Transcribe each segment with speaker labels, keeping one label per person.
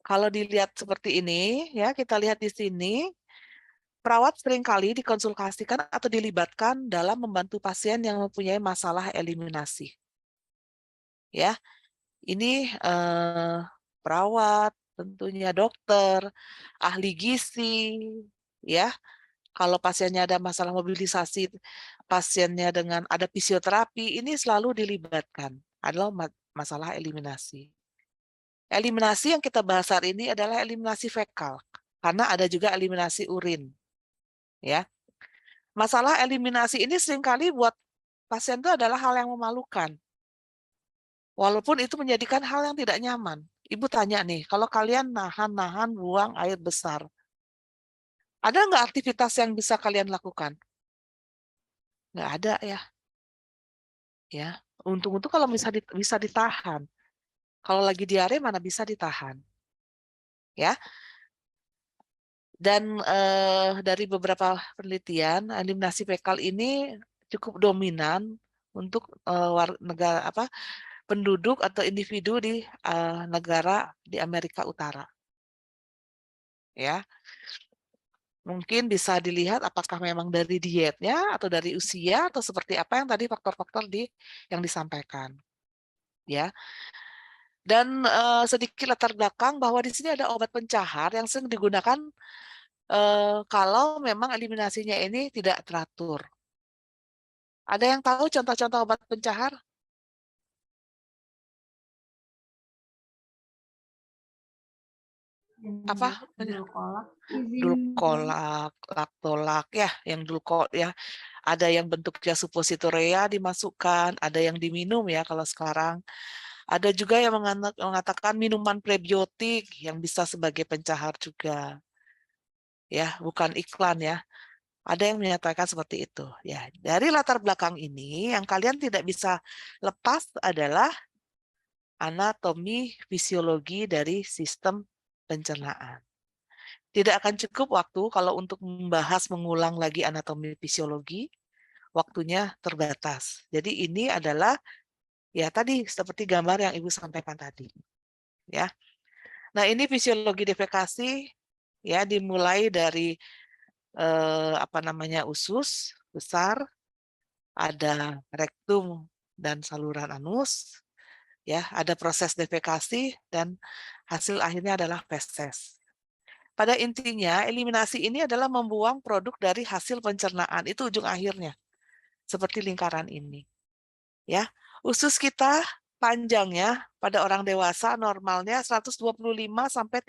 Speaker 1: Kalau dilihat seperti ini, ya kita lihat di sini, perawat seringkali dikonsultasikan atau dilibatkan dalam membantu pasien yang mempunyai masalah eliminasi. Ya, ini perawat, tentunya dokter, ahli gizi, ya. Kalau pasiennya ada masalah mobilisasi, pasiennya dengan ada fisioterapi, ini selalu dilibatkan adalah masalah eliminasi. Eliminasi yang kita bahas hari ini adalah eliminasi fekal, karena ada juga eliminasi urin. Ya, masalah eliminasi ini seringkali buat pasien itu adalah hal yang memalukan. Walaupun itu menjadikan hal yang tidak nyaman. Ibu tanya nih, kalau kalian nahan-nahan buang air besar, ada nggak aktivitas yang bisa kalian lakukan? Nggak ada ya. Ya, untung-untung kalau bisa ditahan. Kalau lagi diare mana bisa ditahan. Ya, dan dari beberapa penelitian, eliminasi fekal ini cukup dominan untuk negara penduduk atau individu di negara di Amerika Utara. Ya, mungkin bisa dilihat apakah memang dari dietnya atau dari usia atau seperti apa yang tadi faktor-faktor yang disampaikan. Ya, dan sedikit latar belakang bahwa di sini ada obat pencahar yang sering digunakan kalau memang eliminasinya ini tidak teratur. Ada yang tahu contoh-contoh obat pencahar? Apa? Dulkolak, laktolak, ya, yang ya. Ada yang bentuknya suppositoria dimasukkan, ada yang diminum ya kalau sekarang. Ada juga yang mengatakan minuman prebiotik yang bisa sebagai pencahar juga. Ya, bukan iklan ya. Ada yang menyatakan seperti itu. Ya, dari latar belakang ini yang kalian tidak bisa lepas adalah anatomi fisiologi dari sistem pencernaan. Tidak akan cukup waktu kalau untuk membahas mengulang lagi anatomi fisiologi, waktunya terbatas. Jadi ini adalah ya tadi seperti gambar yang Ibu sampaikan tadi. Ya. Nah, ini fisiologi defekasi ya dimulai dari usus besar, ada rektum dan saluran anus, ya, ada proses defekasi dan hasil akhirnya adalah feses. Pada intinya, eliminasi ini adalah membuang produk dari hasil pencernaan. Itu ujung akhirnya. Seperti lingkaran ini. Ya, usus kita panjangnya pada orang dewasa normalnya 125 sampai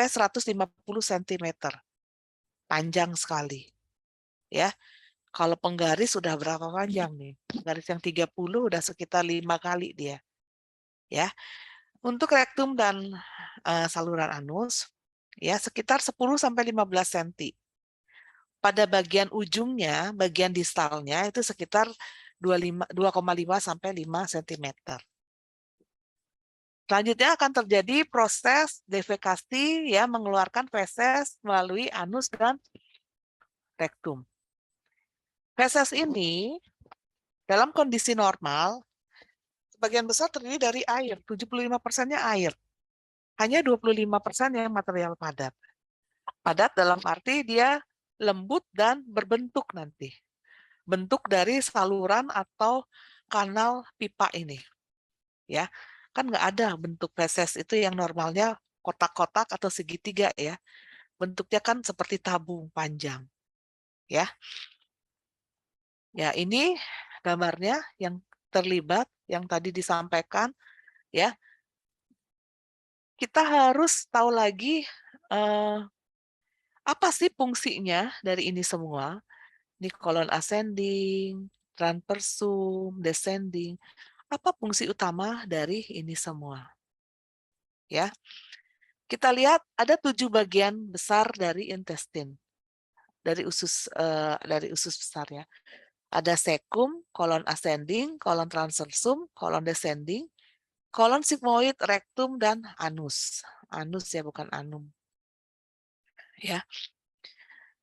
Speaker 1: 150 cm. Panjang sekali. Ya. Kalau penggaris sudah berapa panjang nih? Garis yang 30 udah sekitar 5 kali dia. Ya. Untuk rektum dan saluran anus ya sekitar 10 sampai 15 cm. Pada bagian ujungnya, bagian distalnya itu sekitar 2,5 sampai 5 cm. Selanjutnya akan terjadi proses defekasi ya mengeluarkan feses melalui anus dan rektum. Feses ini dalam kondisi normal sebagian besar terdiri dari air, 75%-nya air. Hanya 25% yang material padat. Padat dalam arti dia lembut dan berbentuk nanti. Bentuk dari saluran atau kanal pipa ini. Ya, kan nggak ada bentuk feses itu yang normalnya kotak-kotak atau segitiga ya. Bentuknya kan seperti tabung panjang. Ya. Ya, ini gambarnya yang terlibat yang tadi disampaikan ya. Kita harus tahu lagi apa sih fungsinya dari ini semua? Ini kolon ascending, transversum, descending. Apa fungsi utama dari ini semua? Ya, kita lihat ada 7 bagian besar dari intestin, dari usus besar ya. Ada cecum, kolon ascending, kolon transversum, kolon descending, kolon sigmoid, rectum, dan anus. Anus ya, bukan anum. Ya.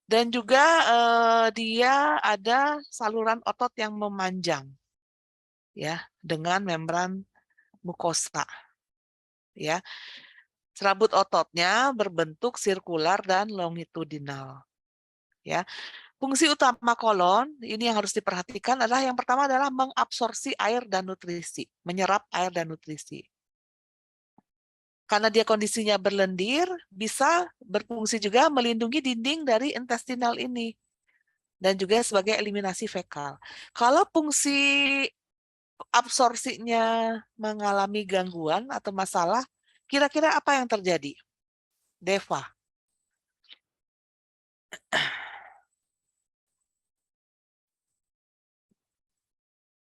Speaker 1: Dan juga dia ada saluran otot yang memanjang, ya, dengan membran mukosa, ya. Serabut ototnya berbentuk sirkular dan longitudinal. Ya, fungsi utama kolon ini yang harus diperhatikan adalah yang pertama adalah mengabsorpsi air dan nutrisi, menyerap air dan nutrisi. Karena dia kondisinya berlendir, bisa berfungsi juga melindungi dinding dari intestinal ini dan juga sebagai eliminasi fekal. Kalau fungsi absorpsinya mengalami gangguan atau masalah, kira-kira apa yang terjadi? Deva.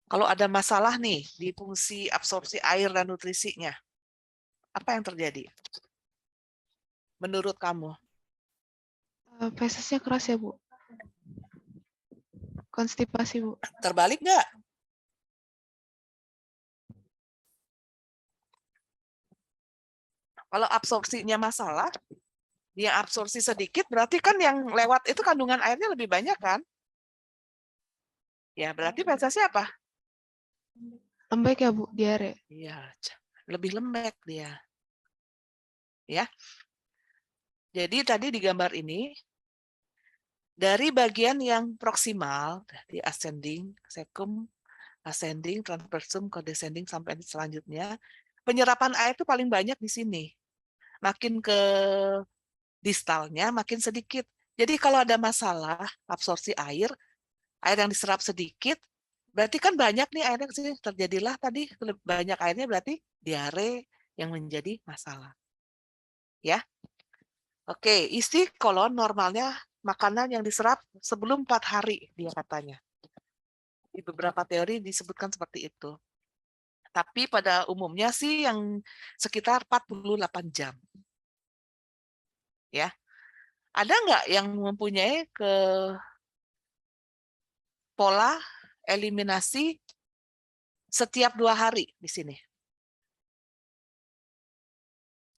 Speaker 1: Kalau ada masalah nih di fungsi absorpsi air dan nutrisinya, apa yang terjadi? Menurut kamu?
Speaker 2: Fesesnya keras ya, Bu. Konstipasi, Bu.
Speaker 1: Terbalik nggak? Kalau absorpsinya masalah, dia absorpsi sedikit, berarti kan yang lewat itu kandungan airnya lebih banyak kan? Ya, berarti fesesnya apa?
Speaker 2: Lembek ya, Bu, diare.
Speaker 1: Iya, lebih lembek dia. Ya. Jadi tadi di gambar ini, dari bagian yang proksimal, di ascending, cecum, ascending, transversum, ke descending, sampai selanjutnya, penyerapan air itu paling banyak di sini. Makin ke distalnya, makin sedikit. Jadi kalau ada masalah absorpsi air yang diserap sedikit, berarti kan banyak nih airnya sih, terjadilah tadi banyak airnya berarti diare yang menjadi masalah. Ya. Oke, isi kolon normalnya makanan yang diserap sebelum 4 hari, dia katanya. Di beberapa teori disebutkan seperti itu. Tapi pada umumnya sih yang sekitar 48 jam. Ya. Ada nggak yang mempunyai pola eliminasi setiap 2 hari di sini?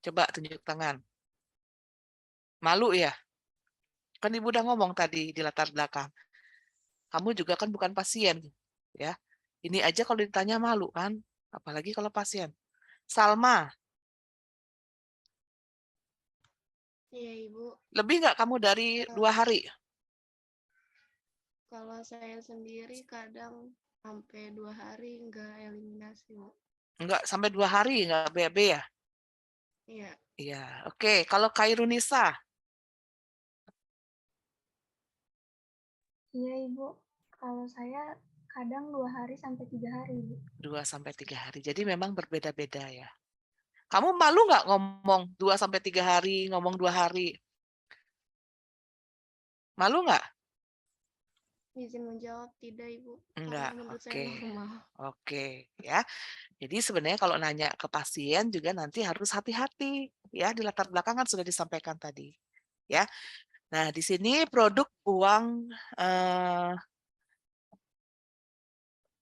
Speaker 1: Coba tunjuk tangan. Malu ya? Kan Ibu udah ngomong tadi di latar belakang. Kamu juga kan bukan pasien. Ya. Ini aja kalau ditanya malu kan? Apalagi kalau pasien. Salma,
Speaker 3: Iya, Ibu.
Speaker 1: lebih nggak kamu dari 2 hari?
Speaker 3: Kalau saya sendiri kadang sampai 2 hari nggak eliminasi, Bu.
Speaker 1: Enggak, sampai 2 hari nggak BAB ya?
Speaker 3: Iya.
Speaker 1: Iya, oke. Kalau Kairunisa,
Speaker 4: Iya, Ibu. Kalau saya kadang 2 hari sampai 3 hari, Ibu.
Speaker 1: 2 sampai 3 hari. Jadi memang berbeda-beda ya. Kamu malu nggak ngomong 2 sampai 3 hari, ngomong 2 hari? Malu nggak?
Speaker 3: Izin menjawab tidak, Ibu.
Speaker 1: Enggak,
Speaker 3: Karena menurut
Speaker 1: oke.
Speaker 3: saya normal.
Speaker 1: Oke, ya. Jadi sebenarnya kalau nanya ke pasien juga nanti harus hati-hati. Ya, di latar belakang kan sudah disampaikan tadi. Ya. Nah, di sini produk buang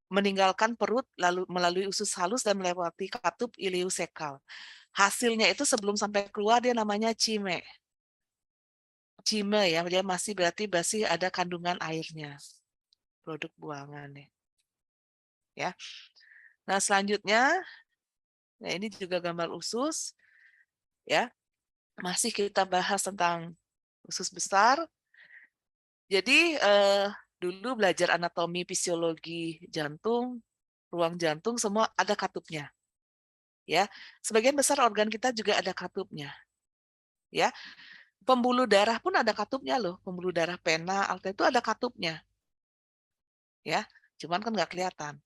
Speaker 1: meninggalkan perut lalu melalui usus halus dan melewati katup ileosekal. Hasilnya itu sebelum sampai keluar dia namanya cime. Cime ya, dia masih berarti masih ada kandungan airnya. Produk buangannya. Ya. Nah, selanjutnya nah ini juga gambar usus ya. Masih kita bahas tentang usus besar. Jadi dulu belajar anatomi fisiologi jantung, ruang jantung semua ada katupnya. Ya, sebagian besar organ kita juga ada katupnya. Ya, pembuluh darah pun ada katupnya loh. Pembuluh darah pena, arteria itu ada katupnya. Ya, cuman kan nggak kelihatan.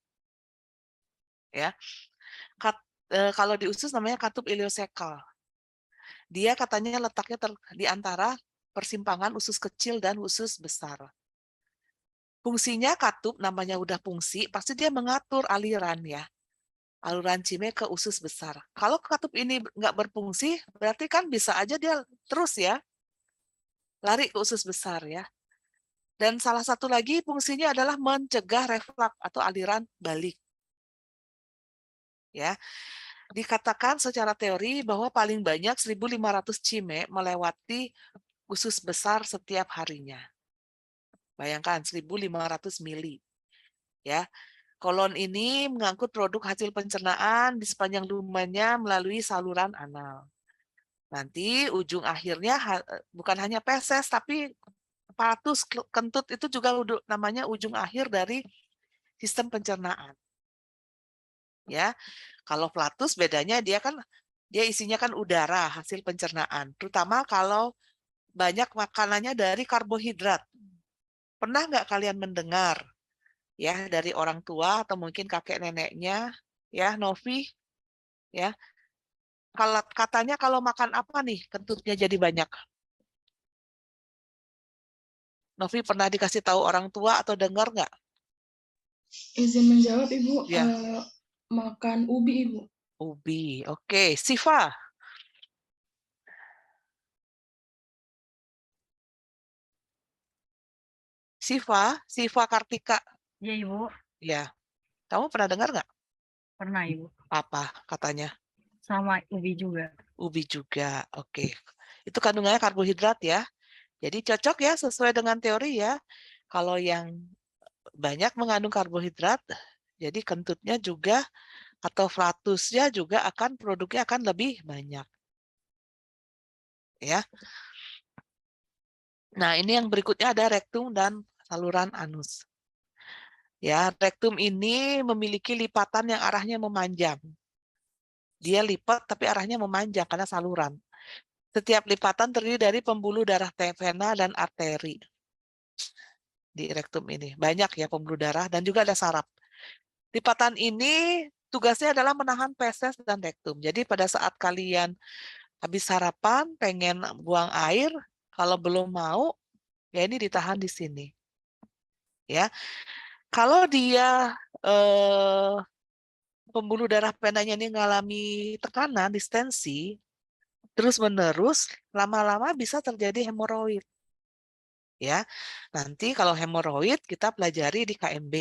Speaker 1: Ya, kalau di usus namanya katup ileosekal. Dia katanya letaknya di antara persimpangan usus kecil dan usus besar. Fungsinya katup, namanya udah fungsi, pasti dia mengatur aliran ya. Aliran cime ke usus besar. Kalau katup ini nggak berfungsi, berarti kan bisa aja dia terus ya, lari ke usus besar ya. Dan salah satu lagi fungsinya adalah mencegah reflux atau aliran balik. Ya. Dikatakan secara teori bahwa paling banyak 1.500 cime melewati usus besar setiap harinya. Bayangkan 1.500 mili. Ya. Kolon ini mengangkut produk hasil pencernaan di sepanjang lumennya melalui saluran anal. Nanti ujung akhirnya bukan hanya feses, tapi palatus kentut itu juga namanya ujung akhir dari sistem pencernaan. Ya, kalau flatus bedanya dia isinya kan udara hasil pencernaan, terutama kalau banyak makanannya dari karbohidrat. Pernah nggak kalian mendengar ya dari orang tua atau mungkin kakek neneknya ya, Novi ya, kalau katanya kalau makan apa nih kentutnya jadi banyak? Novi pernah dikasih tahu orang tua atau dengar nggak?
Speaker 5: Izin menjawab, Ibu.
Speaker 1: Ya.
Speaker 5: Makan ubi, Ibu.
Speaker 1: Ubi, oke. Siva, Siva Kartika.
Speaker 6: Iya, Ibu.
Speaker 1: Ya, kamu pernah dengar nggak
Speaker 6: Pernah, Ibu.
Speaker 1: apa katanya?
Speaker 6: Sama ubi juga.
Speaker 1: Ubi juga, oke. Itu kandungannya karbohidrat ya. Jadi cocok ya sesuai dengan teori ya. Kalau yang banyak mengandung karbohidrat, jadi kentutnya juga atau flatusnya juga produknya akan lebih banyak. Ya. Nah, ini yang berikutnya ada rektum dan saluran anus. Ya, rektum ini memiliki lipatan yang arahnya memanjang. Dia lipat tapi arahnya memanjang karena saluran. Setiap lipatan terdiri dari pembuluh darah vena dan arteri. Di rektum ini banyak ya pembuluh darah dan juga ada saraf. Lipatan ini tugasnya adalah menahan feses dan rektum. Jadi pada saat kalian habis sarapan pengen buang air, kalau belum mau ya ini ditahan di sini. Ya. Kalau dia pembuluh darah venanya ini mengalami tekanan, distensi, terus-menerus, lama-lama bisa terjadi hemoroid. Ya, nanti kalau hemoroid kita pelajari di KMB.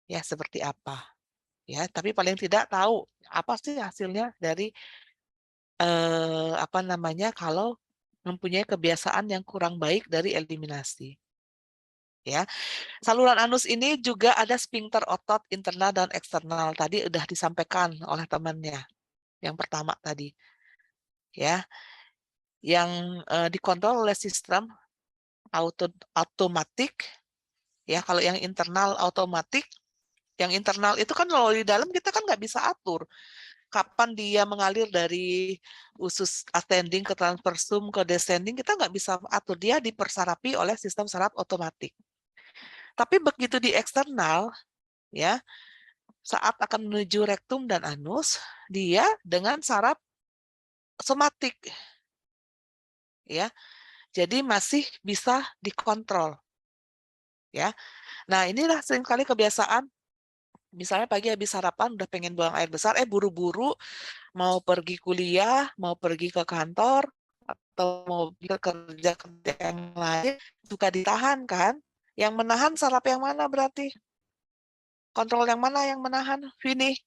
Speaker 1: Ya, seperti apa. Ya, tapi paling tidak tahu apa sih hasilnya dari kalau mempunyai kebiasaan yang kurang baik dari eliminasi. Ya, saluran anus ini juga ada sphincter otot internal dan eksternal. Tadi sudah disampaikan oleh temannya yang pertama tadi. Ya, yang dikontrol oleh sistem automatik. Ya, kalau yang internal otomatik, yang internal itu kan kalau di dalam kita kan nggak bisa atur kapan dia mengalir dari usus ascending ke transversum ke descending, kita nggak bisa atur, dia dipersarapi oleh sistem saraf otomatik. Tapi begitu di eksternal, ya saat akan menuju rektum dan anus, dia dengan saraf somatik, ya, jadi masih bisa dikontrol, ya. Nah inilah seringkali kebiasaan. Misalnya pagi habis sarapan udah pengen buang air besar, buru-buru mau pergi kuliah, mau pergi ke kantor, atau mau kerja yang lain, suka ditahan kan? Yang menahan saraf yang mana berarti? Kontrol yang mana yang menahan, Vini?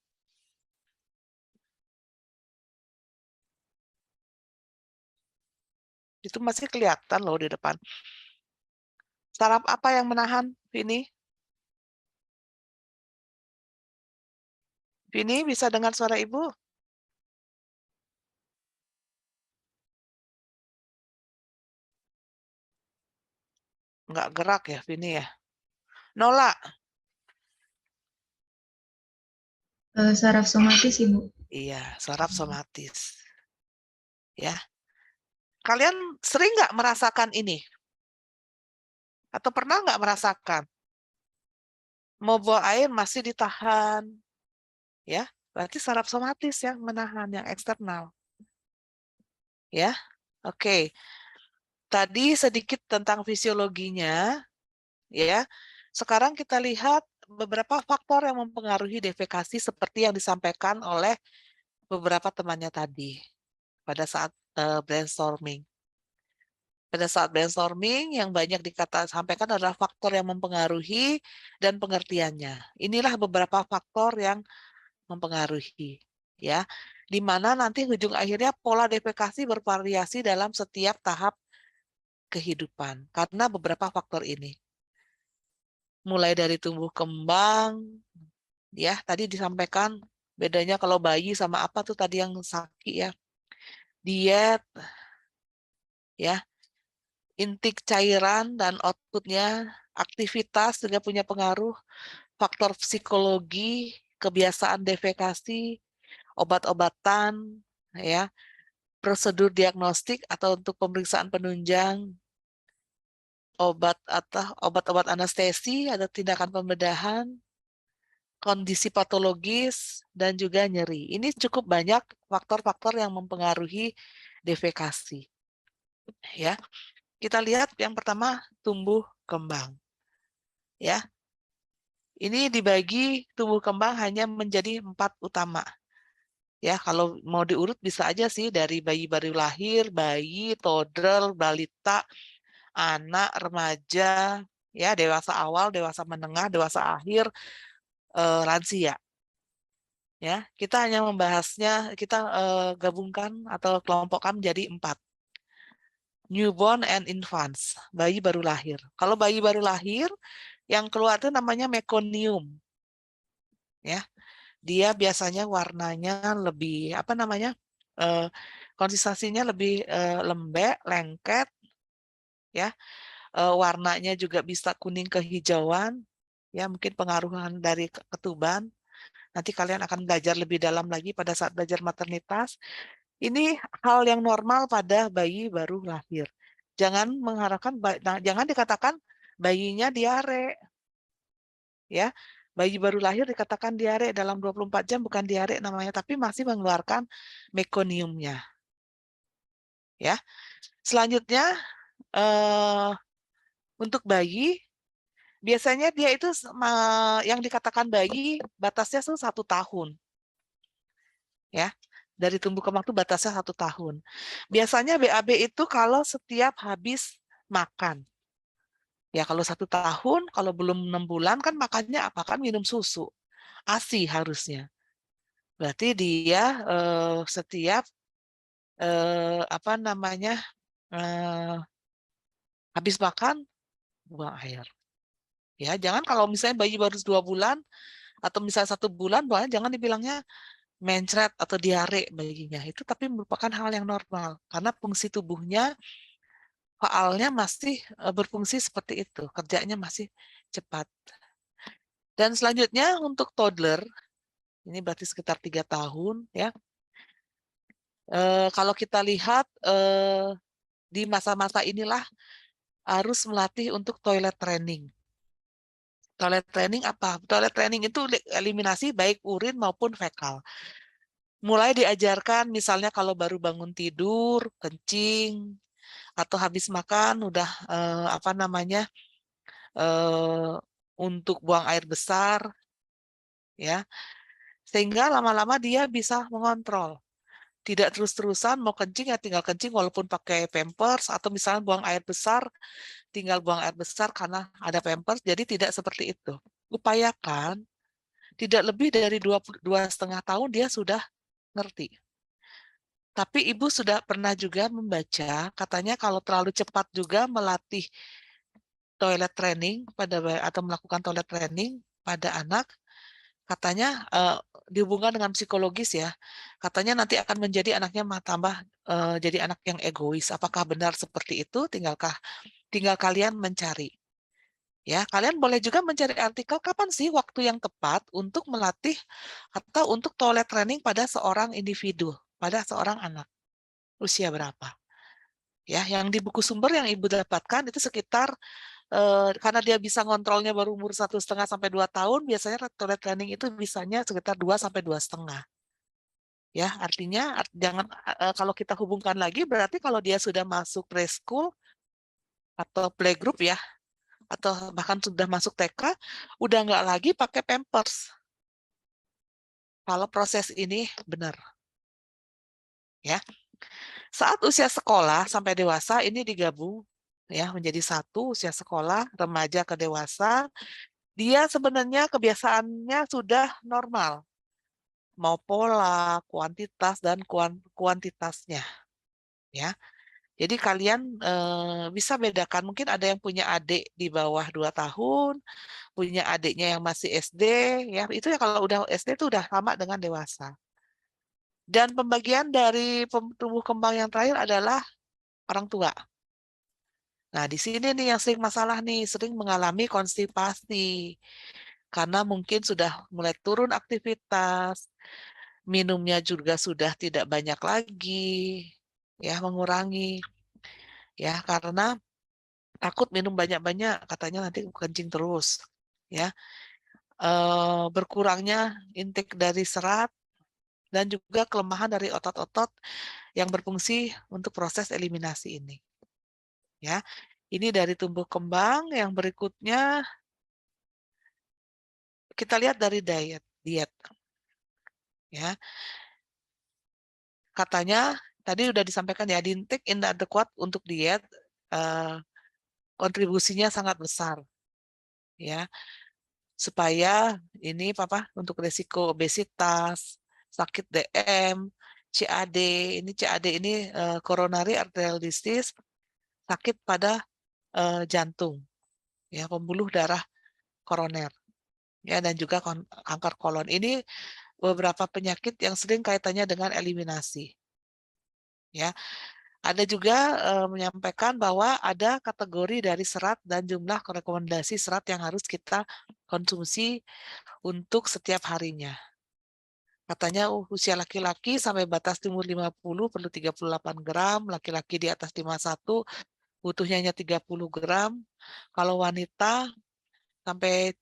Speaker 1: Itu masih kelihatan loh di depan. Saraf apa yang menahan, Vini? Vini bisa dengar suara ibu? Nggak gerak ya, Vini ya? Nola?
Speaker 5: Saraf somatis, Ibu.
Speaker 1: Iya, saraf somatis. Ya. Kalian sering nggak merasakan ini? Atau pernah nggak merasakan? Mau buang air masih ditahan. Ya, berarti saraf somatis yang menahan, yang eksternal. Ya, oke. Tadi sedikit tentang fisiologinya. Ya, sekarang kita lihat beberapa faktor yang mempengaruhi defekasi seperti yang disampaikan oleh beberapa temannya tadi pada saat brainstorming. Pada saat brainstorming yang banyak sampaikan adalah faktor yang mempengaruhi dan pengertiannya. Inilah beberapa faktor yang mempengaruhi, ya. Di mana nanti ujung akhirnya pola defekasi bervariasi dalam setiap tahap kehidupan karena beberapa faktor ini. Mulai dari tumbuh kembang, ya, tadi disampaikan bedanya kalau bayi sama apa tuh tadi yang Saki ya. diet, ya, intake cairan dan outputnya, aktivitas juga punya pengaruh, faktor psikologi, kebiasaan defekasi, obat-obatan, ya, prosedur diagnostik atau untuk pemeriksaan penunjang, obat-obat anestesi, ada tindakan pembedahan, kondisi patologis, dan juga nyeri. Ini cukup banyak faktor-faktor yang mempengaruhi defekasi. Ya, kita lihat yang pertama tumbuh kembang. Ya, ini dibagi tumbuh kembang hanya menjadi 4 utama. Ya, kalau mau diurut bisa aja sih dari bayi baru lahir, bayi, toddler, balita, anak, remaja, ya, dewasa awal, dewasa menengah, dewasa akhir, lansia. Ya, kita hanya membahasnya, kita gabungkan atau kelompokkan menjadi 4. Newborn and infants, bayi baru lahir. Kalau bayi baru lahir, yang keluar itu namanya meconium. Ya, dia biasanya warnanya lebih apa namanya? Konsistensinya lebih lembek, lengket, ya. Warnanya juga bisa kuning kehijauan, ya, mungkin pengaruhan dari ketuban. Nanti kalian akan belajar lebih dalam lagi pada saat belajar maternitas. Ini hal yang normal pada bayi baru lahir. Jangan mengharapkan, jangan dikatakan bayinya diare. Ya, bayi baru lahir dikatakan diare dalam 24 jam, bukan diare namanya, tapi masih mengeluarkan meconiumnya. Ya, selanjutnya untuk bayi, biasanya dia itu yang dikatakan bayi batasnya 1 tahun. Ya, dari tumbuh kembang itu batasnya 1 tahun. Biasanya BAB itu kalau setiap habis makan. Ya, kalau 1 tahun, kalau belum 6 bulan kan makannya apa? Kan minum susu. ASI harusnya. Berarti dia setiap apa namanya habis makan buang air. Ya, jangan kalau misalnya bayi baru 2 bulan atau misalnya 1 bulan, jangan dibilangnya mencret atau diare bayinya. Itu tapi merupakan hal yang normal karena fungsi tubuhnya, faalnya masih berfungsi seperti itu, kerjanya masih cepat. Dan selanjutnya untuk toddler, ini berarti sekitar 3 tahun, ya. Kalau kita lihat di masa-masa inilah harus melatih untuk toilet training. Toilet training apa? Toilet training itu eliminasi baik urin maupun fekal. Mulai diajarkan misalnya kalau baru bangun tidur, kencing, atau habis makan udah apa namanya untuk buang air besar, ya, sehingga lama-lama dia bisa mengontrol. Tidak terus-terusan mau kencing ya tinggal kencing walaupun pakai pampers, atau misalnya buang air besar tinggal buang air besar karena ada pampers. Jadi tidak seperti itu. Upayakan tidak lebih dari 2,5 tahun dia sudah ngerti. Tapi ibu sudah pernah juga membaca, katanya kalau terlalu cepat juga melatih toilet training atau melakukan toilet training pada anak, katanya dihubungkan dengan psikologis ya, katanya nanti akan menjadi anaknya tambah jadi anak yang egois. Apakah benar seperti itu? Tinggal kalian mencari. Ya, kalian boleh juga mencari artikel kapan sih waktu yang tepat untuk melatih atau untuk toilet training pada seorang individu, pada seorang anak. Usia berapa? Ya, yang di buku sumber yang ibu dapatkan itu sekitar karena dia bisa ngontrolnya baru umur 1,5 sampai 2 tahun, biasanya toilet training itu bisanya sekitar 2 sampai 2,5. Ya, artinya jangan kalau kita hubungkan lagi berarti kalau dia sudah masuk preschool atau playgroup ya, atau bahkan sudah masuk TK, udah nggak lagi pakai pampers. Kalau proses ini benar. Ya. Saat usia sekolah sampai dewasa ini digabung ya menjadi satu, usia sekolah, remaja ke dewasa. Dia sebenarnya kebiasaannya sudah normal. Mau pola, kuantitas dan kuantitasnya. Ya. Jadi kalian bisa bedakan, mungkin ada yang punya adik di bawah 2 tahun, punya adiknya yang masih SD, ya itu ya kalau udah SD itu udah sama dengan dewasa. Dan pembagian dari tumbuh kembang yang terakhir adalah orang tua. Nah, di sini nih yang sering masalah nih, sering mengalami konstipasi. Karena mungkin sudah mulai turun aktivitas, minumnya juga sudah tidak banyak lagi, ya mengurangi. Ya, karena takut minum banyak-banyak, katanya nanti kencing terus. Ya, berkurangnya intake dari serat, dan juga kelemahan dari otot-otot yang berfungsi untuk proses eliminasi ini. Ya, ini dari tumbuh kembang. Yang berikutnya kita lihat dari diet. Ya, katanya tadi sudah disampaikan ya, intake inadequate untuk diet kontribusinya sangat besar. Ya, supaya ini untuk resiko obesitas, sakit DM, CAD. Ini CAD ini coronary arterial disease, sakit pada jantung, ya, pembuluh darah koroner, ya, dan juga kanker kolon. Ini beberapa penyakit yang sering kaitannya dengan eliminasi. Ya, ada juga menyampaikan bahwa ada kategori dari serat dan jumlah rekomendasi serat yang harus kita konsumsi untuk setiap harinya. Katanya usia laki-laki sampai batas umur 50 perlu 38 gram, laki-laki di atas 51 butuhnya hanya 30 gram. Kalau wanita sampai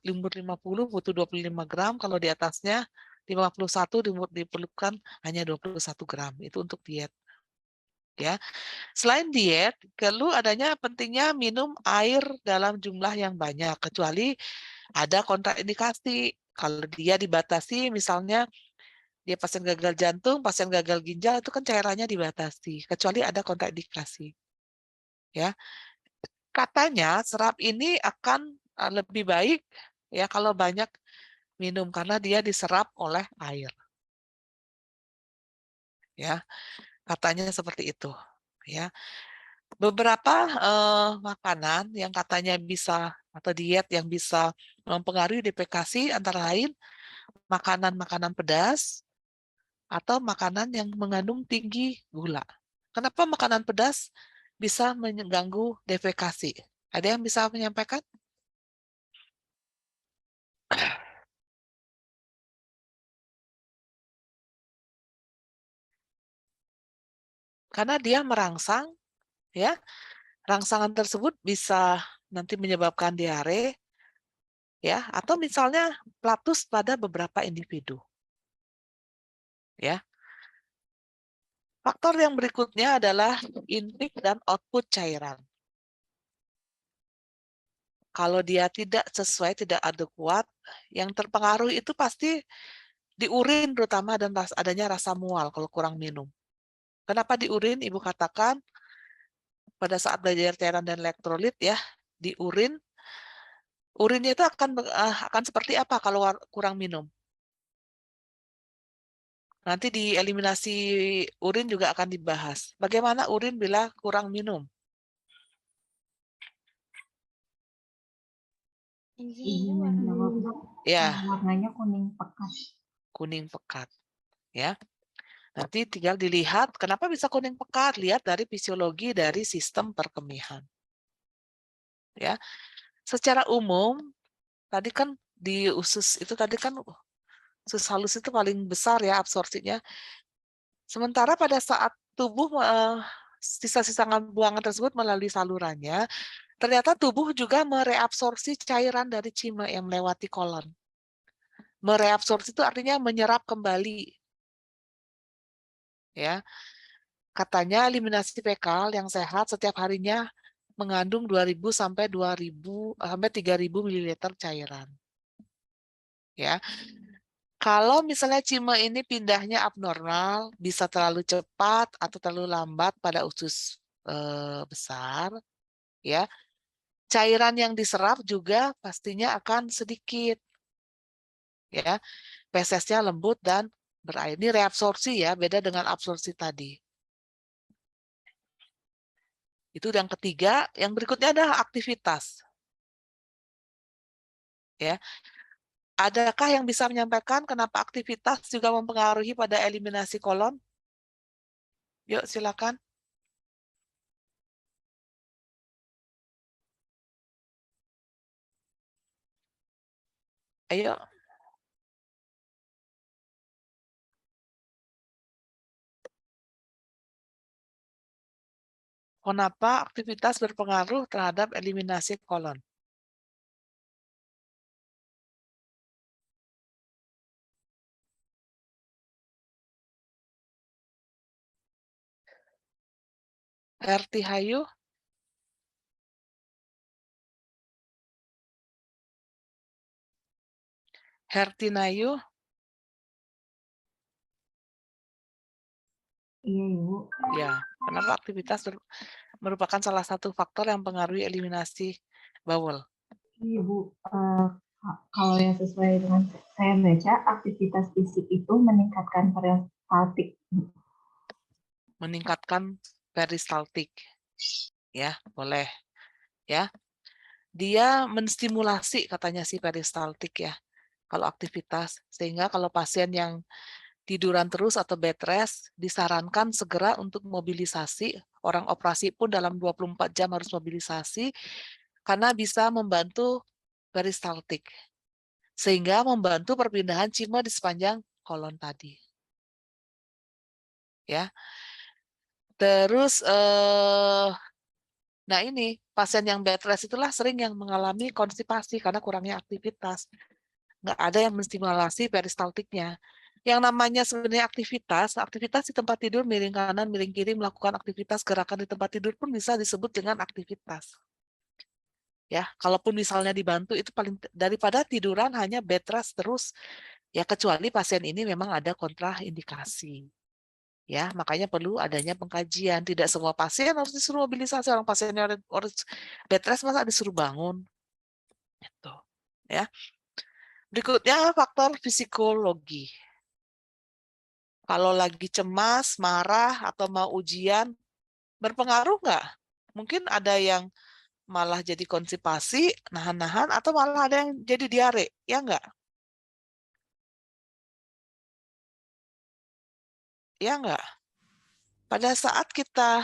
Speaker 1: umur 50 butuh 25 gram, kalau di atasnya 51 diperlukan hanya 21 gram. Itu untuk diet. Ya. Selain diet, perlu adanya pentingnya minum air dalam jumlah yang banyak, kecuali ada kontraindikasi. Kalau dia dibatasi, misalnya dia pasien gagal jantung, pasien gagal ginjal, itu kan cairannya dibatasi, kecuali ada kontraindikasi. Ya, katanya serap ini akan lebih baik ya kalau banyak minum karena dia diserap oleh air. Ya, katanya seperti itu. Ya, beberapa makanan yang katanya bisa atau diet yang bisa mempengaruhi DPKC antara lain makanan-makanan pedas atau makanan yang mengandung tinggi gula. Kenapa makanan pedas bisa mengganggu defekasi? Ada yang bisa menyampaikan? Karena dia merangsang, ya, rangsangan tersebut bisa nanti menyebabkan diare, ya, atau misalnya platus pada beberapa individu. Ya. Faktor yang berikutnya adalah intake dan output cairan. Kalau dia tidak sesuai, tidak adekuat, yang terpengaruh itu pasti di urin terutama dan adanya rasa mual kalau kurang minum. Kenapa di urin? Ibu katakan pada saat belajar cairan dan elektrolit ya, di urinnya itu akan seperti apa kalau kurang minum? Nanti di eliminasi urin juga akan dibahas. Bagaimana urin bila kurang minum?
Speaker 4: Izin menjawab, Bu.
Speaker 1: Ya,
Speaker 4: Warnanya kuning pekat.
Speaker 1: kuning pekat. Ya. Nanti tinggal dilihat kenapa bisa kuning pekat, lihat dari fisiologi dari sistem perkemihan. Ya. Secara umum tadi kan di usus itu tadi kan usus halus itu paling besar ya absorpsinya. Sementara pada saat tubuh sisa-sisa buangan tersebut melalui salurannya, ternyata tubuh juga mereabsorpsi cairan dari cima yang melewati kolon. Mereabsorpsi itu artinya menyerap kembali. Ya. Katanya eliminasi fekal yang sehat setiap harinya mengandung 2.000 sampai 3.000 ml cairan. Ya. Kalau misalnya cima ini pindahnya abnormal, bisa terlalu cepat atau terlalu lambat pada usus besar, ya. Cairan yang diserap juga pastinya akan sedikit. Ya. Fesesnya lembut dan berair. Ini reabsorpsi ya, beda dengan absorpsi tadi. Itu yang ketiga, yang berikutnya adalah aktivitas. Ya. Adakah yang bisa menyampaikan kenapa aktivitas juga mempengaruhi pada eliminasi kolon? Yuk, silakan. Ayo. Kenapa aktivitas berpengaruh terhadap eliminasi kolon? Herti Hayu? Herti Nayu?
Speaker 7: Iya, Ibu.
Speaker 1: Ya, kenapa aktivitas merupakan salah satu faktor yang mempengaruhi eliminasi bawel?
Speaker 7: Iya, Bu. Kalau yang sesuai dengan saya baca, aktivitas fisik itu meningkatkan peristaltik.
Speaker 1: Meningkatkan peristaltik. Ya, boleh. Ya. Dia menstimulasi katanya si peristaltik ya. Kalau aktivitas, sehingga kalau pasien yang tiduran terus atau bed rest disarankan segera untuk mobilisasi. Orang operasi pun dalam 24 jam harus mobilisasi karena bisa membantu peristaltik. Sehingga membantu perpindahan cima di sepanjang kolon tadi. Ya. Terus nah ini pasien yang bed rest itulah sering yang mengalami konstipasi karena kurangnya aktivitas. Nggak ada yang menstimulasi peristaltiknya. Yang namanya sebenarnya aktivitas di tempat tidur, miring kanan, miring kiri, melakukan aktivitas gerakan di tempat tidur pun bisa disebut dengan aktivitas. Ya, kalaupun misalnya dibantu itu paling daripada tiduran hanya bed rest terus, ya kecuali pasien ini memang ada kontraindikasi. Ya, makanya perlu adanya pengkajian. Tidak semua pasien harus disuruh mobilisasi. Orang pasiennya harus bed rest masa disuruh bangun. Gitu. Ya. Berikutnya faktor psikologi. Kalau lagi cemas, marah, atau mau ujian, berpengaruh nggak? Mungkin ada yang malah jadi konstipasi, nahan-nahan, atau malah ada yang jadi diare, ya nggak? Ya nggak? Pada saat kita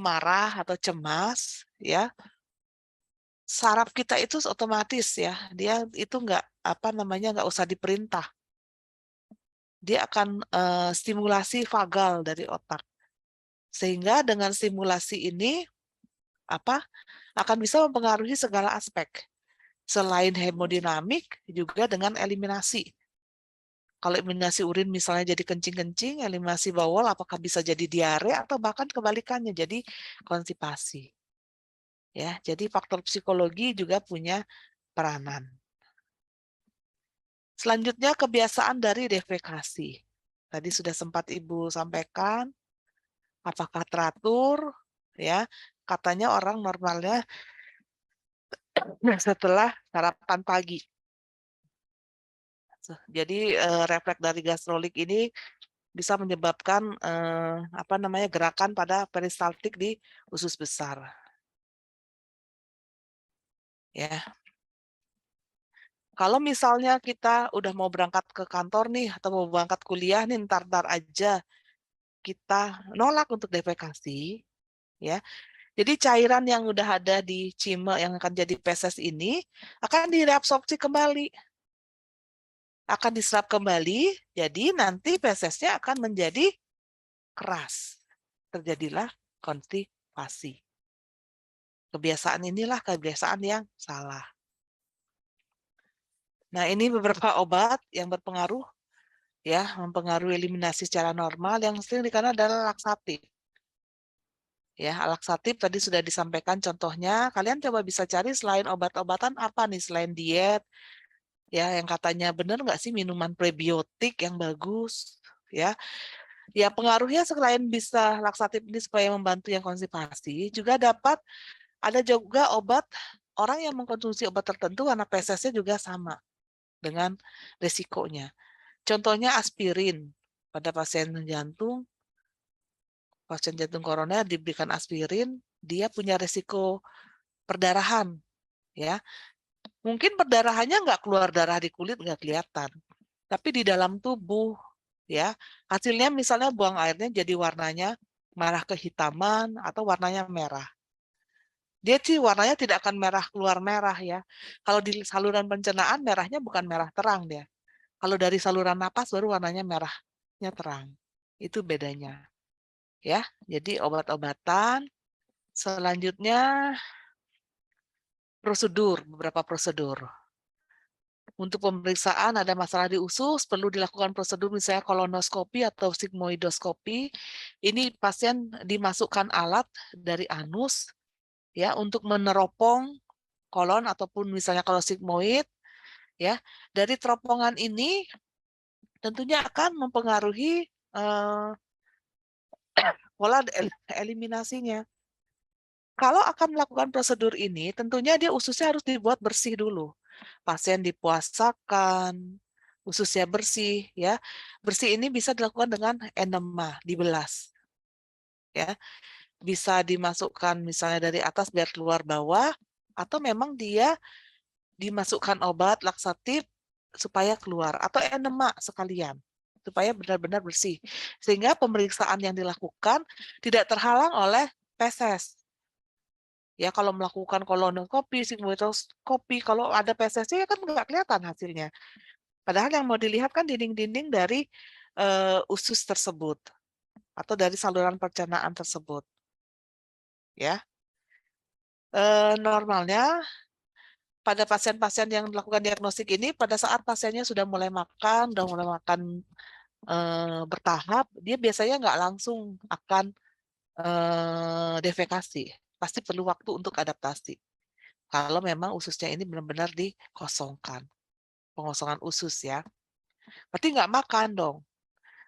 Speaker 1: marah atau cemas, ya saraf kita itu otomatis ya, dia itu nggak usah diperintah. Dia akan stimulasi vagal dari otak. Sehingga dengan stimulasi ini akan bisa mempengaruhi segala aspek. Selain hemodinamik, juga dengan eliminasi. Kalau eliminasi urin misalnya jadi kencing-kencing, eliminasi bawel apakah bisa jadi diare atau bahkan kebalikannya jadi konstipasi. Ya, jadi faktor psikologi juga punya peranan. Selanjutnya kebiasaan dari defekasi. Tadi sudah sempat Ibu sampaikan, apakah teratur? Ya, katanya orang normalnya setelah sarapan pagi. Jadi refleks dari gastrolik ini bisa menyebabkan gerakan pada peristaltik di usus besar. Ya. Kalau misalnya kita udah mau berangkat ke kantor nih atau mau berangkat kuliah nih, ntar aja kita nolak untuk defekasi, ya. Jadi cairan yang udah ada di cime yang akan jadi feses ini akan direabsorpsi kembali. Akan diserap kembali, jadi nanti fesesnya akan menjadi keras. Terjadilah konstipasi. Kebiasaan inilah kebiasaan yang salah. Nah, ini beberapa obat yang berpengaruh, ya, mempengaruhi eliminasi secara normal. Yang sering dikatakan adalah laksatif. Ya, laksatif tadi sudah disampaikan contohnya. Kalian coba bisa cari selain obat-obatan apa nih selain diet, ya, yang katanya benar nggak sih minuman prebiotik yang bagus, ya. Ya, pengaruhnya selain bisa laksatif ini supaya membantu yang konstipasi, juga dapat ada juga obat orang yang mengkonsumsi obat tertentu karena PSS-nya juga sama dengan resikonya. Contohnya aspirin pada pasien jantung koroner diberikan aspirin, dia punya resiko perdarahan, ya. Mungkin perdarahannya nggak keluar darah di kulit, nggak kelihatan. Tapi di dalam tubuh, ya, hasilnya misalnya buang airnya jadi warnanya merah kehitaman atau warnanya merah. Dia sih warnanya tidak akan merah keluar merah ya. Kalau di saluran pencernaan merahnya bukan merah terang dia. Kalau dari saluran napas baru warnanya merahnya terang. Itu bedanya. Ya, jadi obat-obatan. Selanjutnya beberapa prosedur. Untuk pemeriksaan ada masalah di usus, perlu dilakukan prosedur misalnya kolonoskopi atau sigmoidoskopi. Ini pasien dimasukkan alat dari anus ya untuk meneropong kolon ataupun misalnya kalau sigmoid ya. Dari teropongan ini tentunya akan mempengaruhi pola eliminasinya. Kalau akan melakukan prosedur ini, tentunya dia ususnya harus dibuat bersih dulu. Pasien dipuasakan, ususnya bersih, ya. Bersih ini bisa dilakukan dengan enema, dibelas. Ya. Bisa dimasukkan misalnya dari atas biar keluar bawah, atau memang dia dimasukkan obat laksatif supaya keluar, atau enema sekalian, supaya benar-benar bersih. Sehingga pemeriksaan yang dilakukan tidak terhalang oleh feses. Ya, kalau melakukan kolonoskopi, sigmoidoskopi, kalau ada PSSI ya kan nggak kelihatan hasilnya. Padahal yang mau dilihat kan dinding-dinding dari usus tersebut atau dari saluran pencernaan tersebut. Ya, normalnya pada pasien-pasien yang melakukan diagnostik ini, pada saat pasiennya sudah mulai makan bertahap, dia biasanya nggak langsung akan defekasi. Pasti perlu waktu untuk adaptasi. Kalau memang ususnya ini benar-benar dikosongkan. Pengosongan usus ya. Berarti nggak makan dong.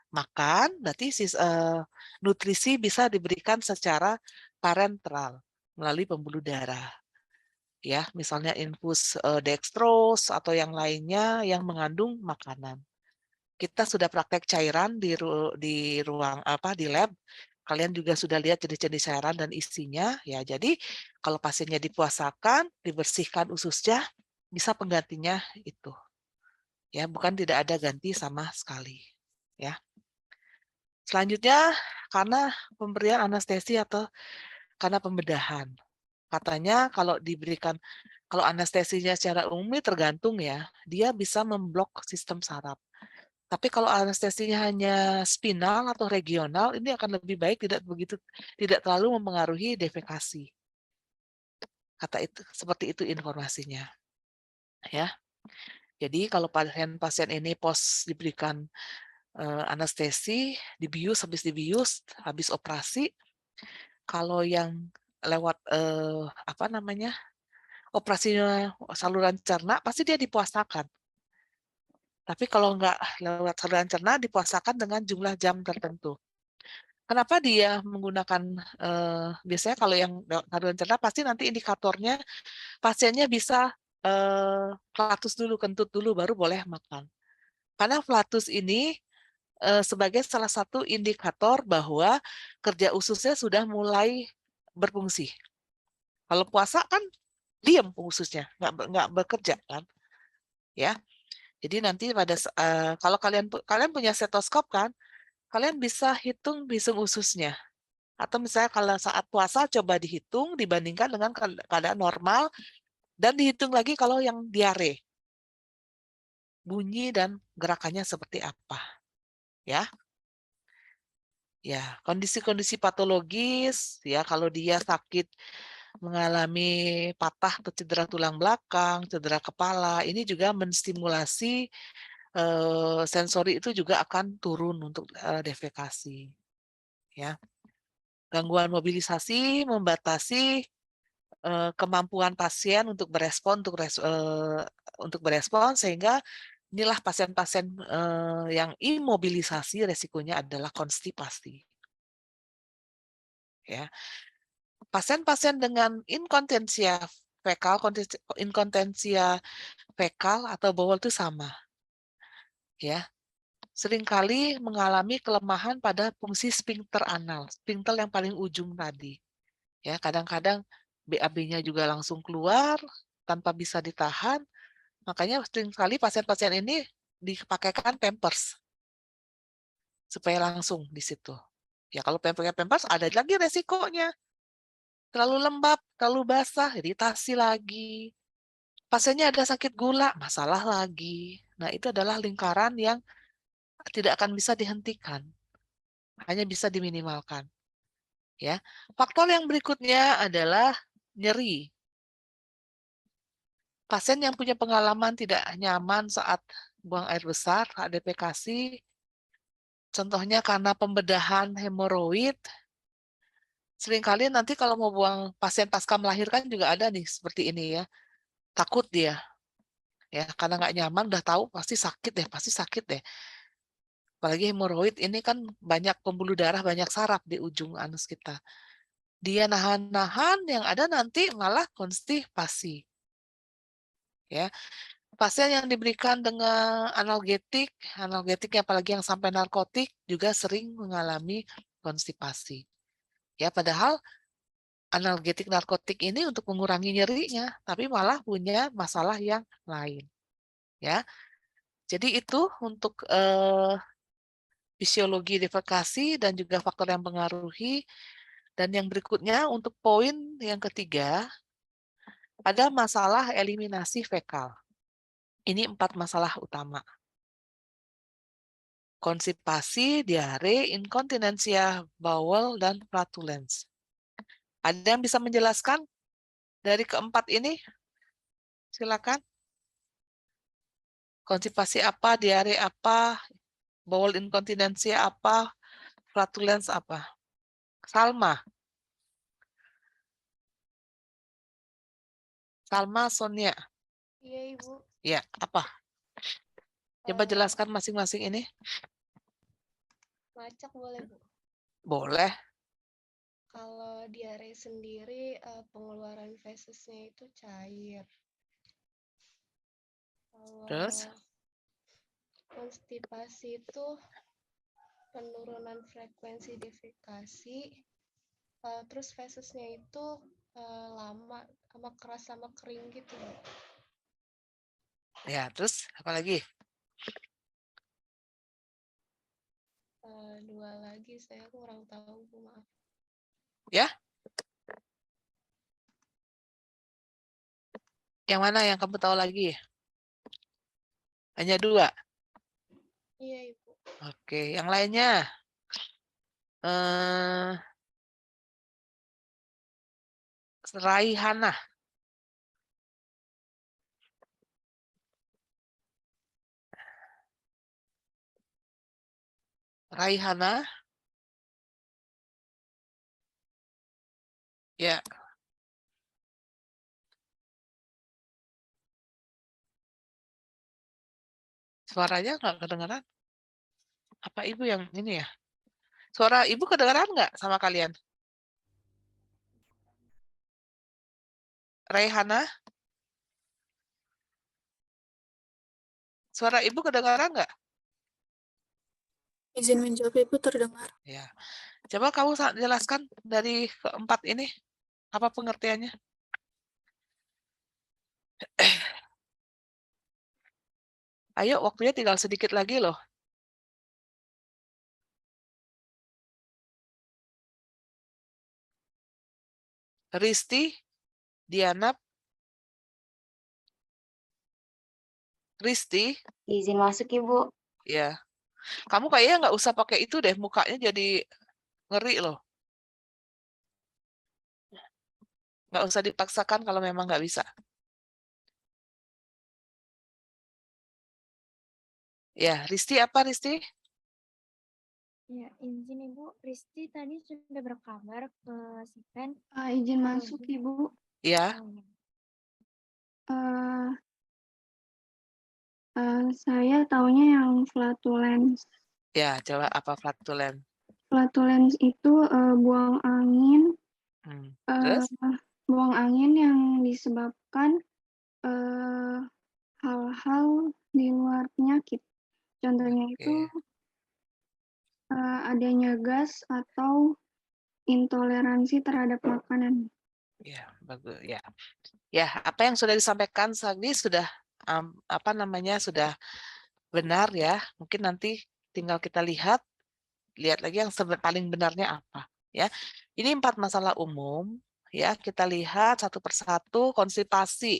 Speaker 1: Makan, berarti nutrisi bisa diberikan secara parenteral melalui pembuluh darah. Ya, misalnya infus dextrose atau yang lainnya yang mengandung makanan. Kita sudah praktek cairan di ruang di lab. Kalian juga sudah lihat jenis-jenis cairan dan isinya ya. Jadi kalau pasiennya dipuasakan, dibersihkan ususnya, bisa penggantinya itu. Ya, bukan tidak ada ganti sama sekali. Ya. Selanjutnya karena pemberian anestesi atau karena pembedahan. Katanya kalau anestesinya secara umum tergantung ya, dia bisa memblok sistem saraf. Tapi kalau anestesinya hanya spinal atau regional, ini akan lebih baik tidak terlalu mempengaruhi defekasi. Kata itu seperti itu informasinya. Ya. Jadi kalau pasien ini diberikan anestesi, habis operasi, kalau yang lewat operasinya saluran cerna pasti dia dipuasakan. Tapi kalau nggak lewat saluran cerna, dipuasakan dengan jumlah jam tertentu. Kenapa dia menggunakan, biasanya kalau yang saluran cerna, pasti nanti indikatornya pasiennya bisa flatus dulu, kentut dulu, baru boleh makan. Karena flatus ini sebagai salah satu indikator bahwa kerja ususnya sudah mulai berfungsi. Kalau puasa kan diam ususnya, nggak bekerja kan, ya. Jadi nanti kalau kalian punya stetoskop kan, kalian bisa hitung bisung ususnya. Atau misalnya kalau saat puasa coba dihitung dibandingkan dengan keadaan normal dan dihitung lagi kalau yang diare. Bunyi dan gerakannya seperti apa. Ya. Ya, kondisi-kondisi patologis ya kalau dia sakit mengalami patah atau cedera tulang belakang, cedera kepala, ini juga menstimulasi sensori itu juga akan turun untuk defekasi. Ya. Gangguan mobilisasi membatasi kemampuan pasien untuk berespon sehingga inilah pasien-pasien yang imobilisasi resikonya adalah konstipasi. Ya. Pasien-pasien dengan inkontinensia fekal atau bawel itu sama. Ya. Seringkali mengalami kelemahan pada fungsi sphincter anal, sphincter yang paling ujung tadi. Ya, kadang-kadang BAB-nya juga langsung keluar tanpa bisa ditahan, makanya seringkali pasien-pasien ini dipakaikan Pampers supaya langsung di situ. Ya kalau Pampers ada lagi resikonya. Terlalu lembab, terlalu basah, iritasi lagi. Pasiennya ada sakit gula, masalah lagi. Nah, itu adalah lingkaran yang tidak akan bisa dihentikan. Hanya bisa diminimalkan. Ya. Faktor yang berikutnya adalah nyeri. Pasien yang punya pengalaman tidak nyaman saat buang air besar, saat defekasi, contohnya karena pembedahan hemoroid, seringkali nanti kalau mau buang pasien pasca melahirkan juga ada nih seperti ini ya. Takut dia. Ya, karena nggak nyaman udah tahu pasti sakit deh. Apalagi hemoroid ini kan banyak pembuluh darah, banyak saraf di ujung anus kita. Dia nahan-nahan, yang ada nanti malah konstipasi. Ya, pasien yang diberikan dengan analgetiknya apalagi yang sampai narkotik juga sering mengalami konstipasi. Ya, padahal analgetik narkotik ini untuk mengurangi nyerinya, tapi malah punya masalah yang lain. Ya, jadi itu untuk fisiologi defekasi dan juga faktor yang mengaruhi. Dan yang berikutnya untuk poin yang ketiga, ada masalah eliminasi fekal. Ini 4 masalah utama. Konstipasi, diare, inkontinensia bowel, dan flatulence. Ada yang bisa menjelaskan dari keempat ini? Silakan. Konstipasi apa, diare apa, bowel inkontinensia apa, flatulence apa? Salma, Sonia.
Speaker 3: Iya, Ibu.
Speaker 1: Ya, apa? Coba
Speaker 3: Eh,
Speaker 1: jelaskan masing-masing ini.
Speaker 3: Ngacak boleh, Bu?
Speaker 1: Boleh.
Speaker 3: Kalau diare sendiri, pengeluaran fesesnya itu cair.
Speaker 1: Terus?
Speaker 3: Kalau konstipasi itu penurunan frekuensi defekasi, terus fesesnya itu lama, sama keras sama kering gitu, Bu.
Speaker 1: Ya, terus apa lagi?
Speaker 3: 2 lagi saya kurang tahu, Bu, maaf.
Speaker 1: Ya? Yang mana yang kamu tahu lagi? Hanya 2.
Speaker 3: Iya, Ibu.
Speaker 1: Oke, yang lainnya. Raihana. Raihana. Ya. Suaranya nggak kedengaran? Apa ibu yang ini ya? Suara ibu kedengaran nggak sama kalian? Raihana? Suara ibu kedengaran nggak?
Speaker 8: Izin menjawab, Ibu terdengar.
Speaker 1: Ya. Coba kamu jelaskan dari keempat ini. Apa pengertiannya? Ayo, waktunya tinggal sedikit lagi loh. Risti, Diana, Risti.
Speaker 9: Izin masuk, Ibu.
Speaker 1: Ya. Kamu kayaknya nggak usah pakai itu deh, mukanya jadi ngeri loh. Nggak usah dipaksakan kalau memang nggak bisa. Ya, Risti apa Risti?
Speaker 4: Ya, izin Ibu, Risti tadi sudah berkabar ke Sipen.
Speaker 3: Izin masuk, Ibu.
Speaker 1: Ya.
Speaker 3: Saya taunya yang flatulence.
Speaker 1: Ya, coba apa flatulence?
Speaker 3: Flatulence itu buang angin.
Speaker 1: Terus?
Speaker 3: Buang angin yang disebabkan hal-hal di luar penyakit. Contohnya itu adanya gas atau intoleransi terhadap makanan.
Speaker 1: Ya, bagus. Ya. Ya, apa yang sudah disampaikan tadi sudah sudah benar ya. Mungkin nanti tinggal kita lihat lagi yang paling benarnya apa ya. Ini 4 masalah umum ya. Kita lihat satu persatu. Konstipasi.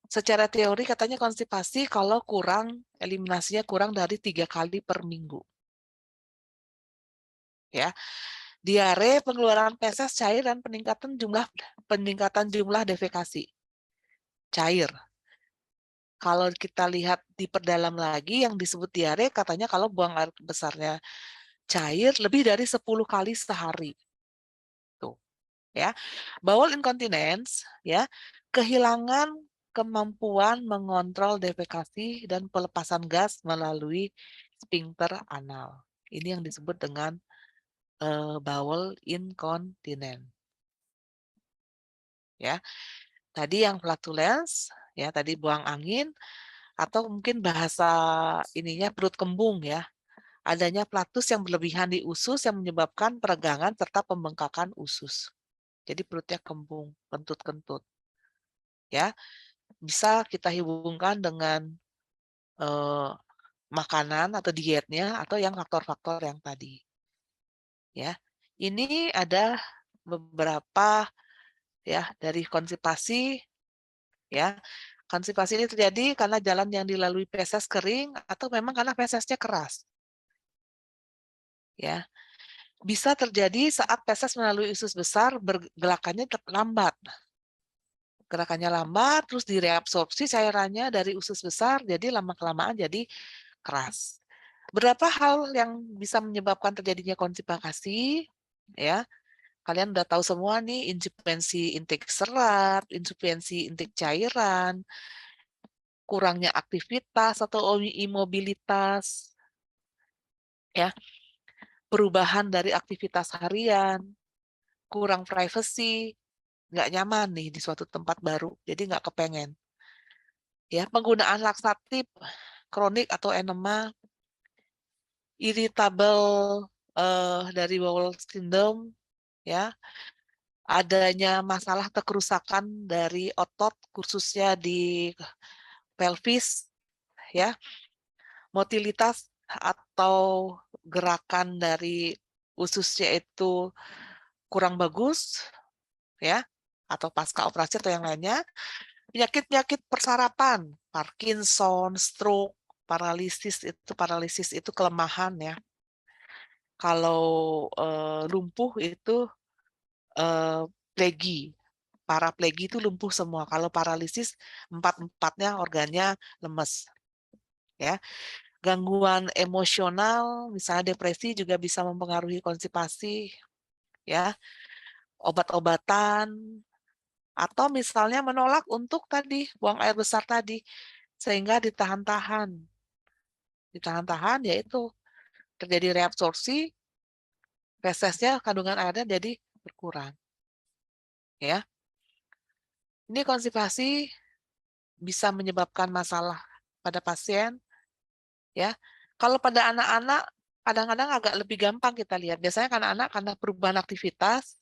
Speaker 1: Secara teori katanya konstipasi kalau eliminasinya kurang dari 3 kali per minggu. Ya. Diare, pengeluaran feses cair, dan peningkatan jumlah defekasi cair. Kalau kita lihat diperdalam lagi, yang disebut diare katanya kalau buang air besarnya cair lebih dari 10 kali sehari. Tuh, ya. Bowel incontinence, ya, kehilangan kemampuan mengontrol defekasi dan pelepasan gas melalui sphincter anal. Ini yang disebut dengan bowel incontinence. Ya. Tadi yang flatulence, ya, tadi buang angin, atau mungkin bahasa ininya perut kembung ya. Adanya flatus yang berlebihan di usus yang menyebabkan peregangan serta pembengkakan usus. Jadi perutnya kembung, kentut-kentut. Ya, bisa kita hubungkan dengan makanan atau dietnya atau yang faktor-faktor yang tadi. Ya. Ini ada beberapa ya dari konstipasi ya. Konstipasi ini terjadi karena jalan yang dilalui feses kering atau memang karena fesesnya keras. Ya. Bisa terjadi saat feses melalui usus besar gerakannya lambat. Gerakannya lambat, terus direabsorpsi cairannya dari usus besar, jadi lama-kelamaan jadi keras. Berapa hal yang bisa menyebabkan terjadinya konstipasi, ya. Kalian udah tahu semua nih, insufisiensi intake serat, insufisiensi intake cairan, kurangnya aktivitas atau imobilitas, ya. Perubahan dari aktivitas harian, kurang privacy, nggak nyaman nih di suatu tempat baru, jadi nggak kepengen. Ya, penggunaan laksatif kronik atau enema, irritable dari bowel syndrome, ya, adanya masalah atau kerusakan dari otot khususnya di pelvis, ya, motilitas atau gerakan dari ususnya itu kurang bagus, ya, atau pasca operasi atau yang lainnya. Penyakit-penyakit persarapan, Parkinson, stroke, paralisis itu kelemahan ya. Kalau lumpuh itu plegi. Paraplegi itu lumpuh semua. Kalau paralisis 4-4-nya organnya lemes. Ya. Gangguan emosional, misalnya depresi juga bisa mempengaruhi konstipasi. Ya. Obat-obatan, atau misalnya menolak untuk tadi buang air besar tadi sehingga ditahan-tahan yaitu terjadi reabsorpsi, fesesnya kandungan airnya jadi berkurang ya. Ini konstipasi bisa menyebabkan masalah pada pasien ya. Kalau pada anak-anak kadang-kadang agak lebih gampang kita lihat, biasanya kan anak karena perubahan aktivitas,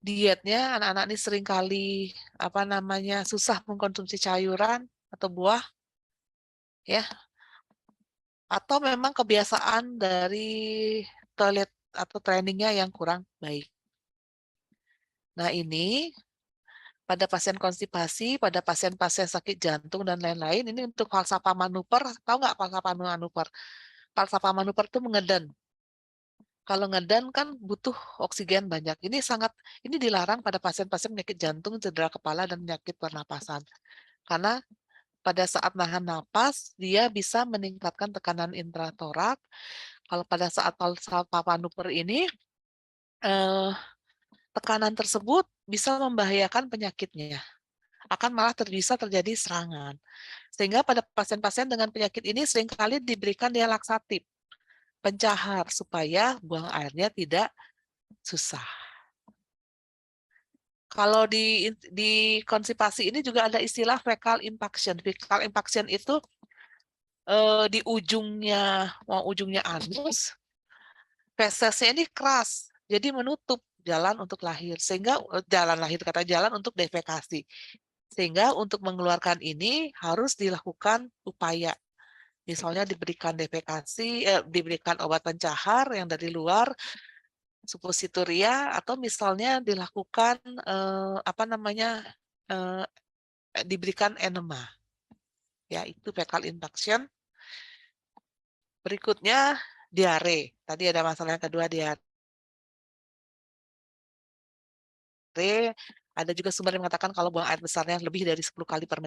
Speaker 1: dietnya anak-anak ini seringkali susah mengkonsumsi sayuran atau buah ya, atau memang kebiasaan dari toilet atau trainingnya yang kurang baik. Nah ini pada pasien konstipasi, pada pasien-pasien sakit jantung dan lain-lain, ini untuk falsafah manuver, tahu nggak falsafah manuver? Falsafah manuver itu mengeden. Kalau ngeden kan butuh oksigen banyak. Ini dilarang pada pasien-pasien penyakit jantung, cedera kepala, dan penyakit pernapasan. Karena pada saat nahan napas, dia bisa meningkatkan tekanan intratorak. Kalau pada saat falsafah manuver ini, tekanan tersebut bisa membahayakan penyakitnya. Akan malah bisa terjadi serangan. Sehingga pada pasien-pasien dengan penyakit ini seringkali diberikan dia laksatif, pencahar, supaya buang airnya tidak susah. Kalau di konstipasi ini juga ada istilah fecal impaction. Fecal impaction itu di ujungnya anus, fesesnya ini keras, jadi menutup jalan untuk lahir, sehingga jalan untuk defekasi. Sehingga untuk mengeluarkan ini harus dilakukan upaya. Misalnya diberikan diberikan obat pencahar yang dari luar, suppositoria, atau misalnya dilakukan diberikan enema. Ya, itu fecal induction. Berikutnya diare. Tadi ada masalah yang kedua, diare. Ada juga sumber yang mengatakan kalau buang air besarnya lebih dari 10 kali per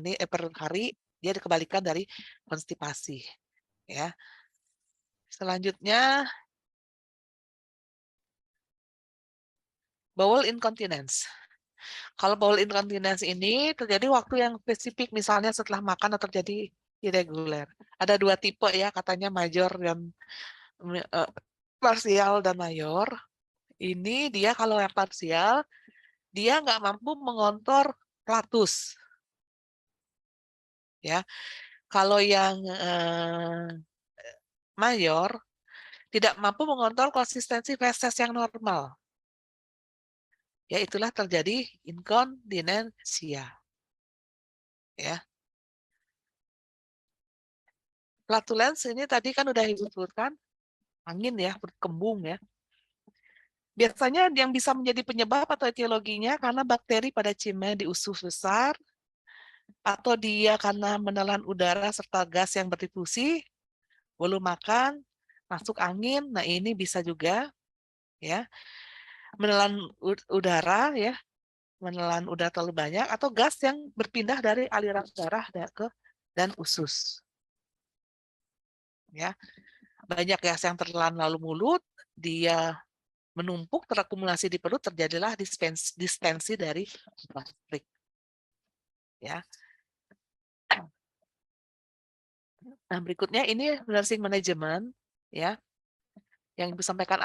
Speaker 1: hari, dia dikembalikan dari konstipasi. Ya. Selanjutnya bowel incontinence. Kalau bowel incontinence ini terjadi waktu yang spesifik, misalnya setelah makan atau terjadi irregular. Ada 2 tipe ya, katanya major dan parsial dan mayor. Ini dia kalau yang parsial, dia nggak mampu mengontor flatus. Ya, kalau yang mayor tidak mampu mengontrol konsistensi feses yang normal. Ya, itulah terjadi inkontinensia. Ya. Flatulence ini tadi kan udah Ibu sebutkan, angin ya, berkembung ya. Biasanya yang bisa menjadi penyebab atau etiologinya karena bakteri pada cimnya di usus besar, atau dia karena menelan udara serta gas yang berdifusi, belum makan, masuk angin. Nah, ini bisa juga ya. Menelan udara ya, menelan udara terlalu banyak, atau gas yang berpindah dari aliran darah dan usus. Ya. Banyak gas yang tertelan lalu mulut, dia menumpuk, terakumulasi di perut, terjadilah distensi dari gastrik. Ya. Nah, berikutnya ini nursing management ya. Yang Ibu sampaikan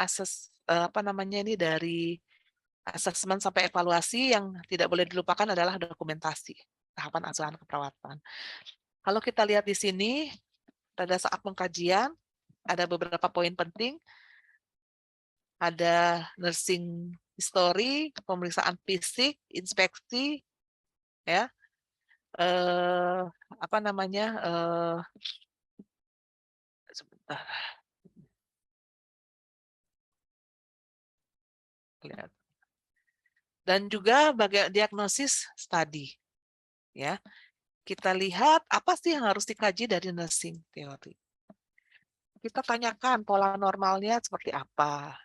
Speaker 1: ini dari asesmen sampai evaluasi, yang tidak boleh dilupakan adalah dokumentasi tahapan asuhan keperawatan. Kalau kita lihat di sini, pada saat pengkajian ada beberapa poin penting. Ada nursing history, pemeriksaan fisik, inspeksi, ya, sebentar. Lihat. Dan juga bagian diagnosis studi, ya. Kita lihat apa sih yang harus dikaji dari nursing teori. Kita tanyakan pola normalnya seperti apa.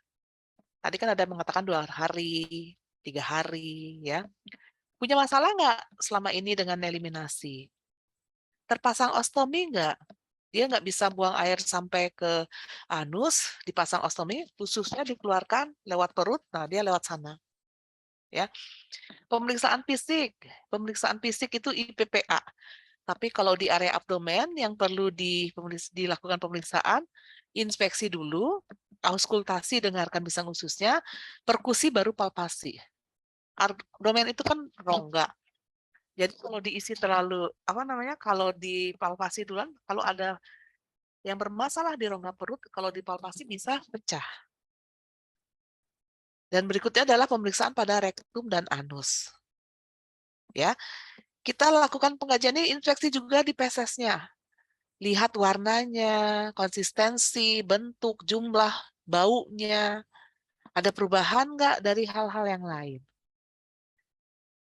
Speaker 1: Tadi kan ada mengatakan 2 hari, 3 hari, ya. Punya masalah nggak selama ini dengan eliminasi? Terpasang ostomi nggak? Dia nggak bisa buang air sampai ke anus, dipasang ostomi, ususnya dikeluarkan lewat perut, nah dia lewat sana. Ya. Pemeriksaan fisik itu IPPA. Tapi kalau di area abdomen yang perlu dilakukan pemeriksaan, inspeksi dulu, auskultasi, dengarkan bisang ususnya, perkusi baru palpasi. Abdomen itu kan rongga. Jadi kalau diisi terlalu, kalau dipalpasi duluan, kalau ada yang bermasalah di rongga perut, kalau dipalpasi bisa pecah. Dan berikutnya adalah pemeriksaan pada rektum dan anus. Ya, kita lakukan pengkajian ini, inspeksi juga di fesesnya. Lihat warnanya, konsistensi, bentuk, jumlah, baunya. Ada perubahan nggak dari hal-hal yang lain?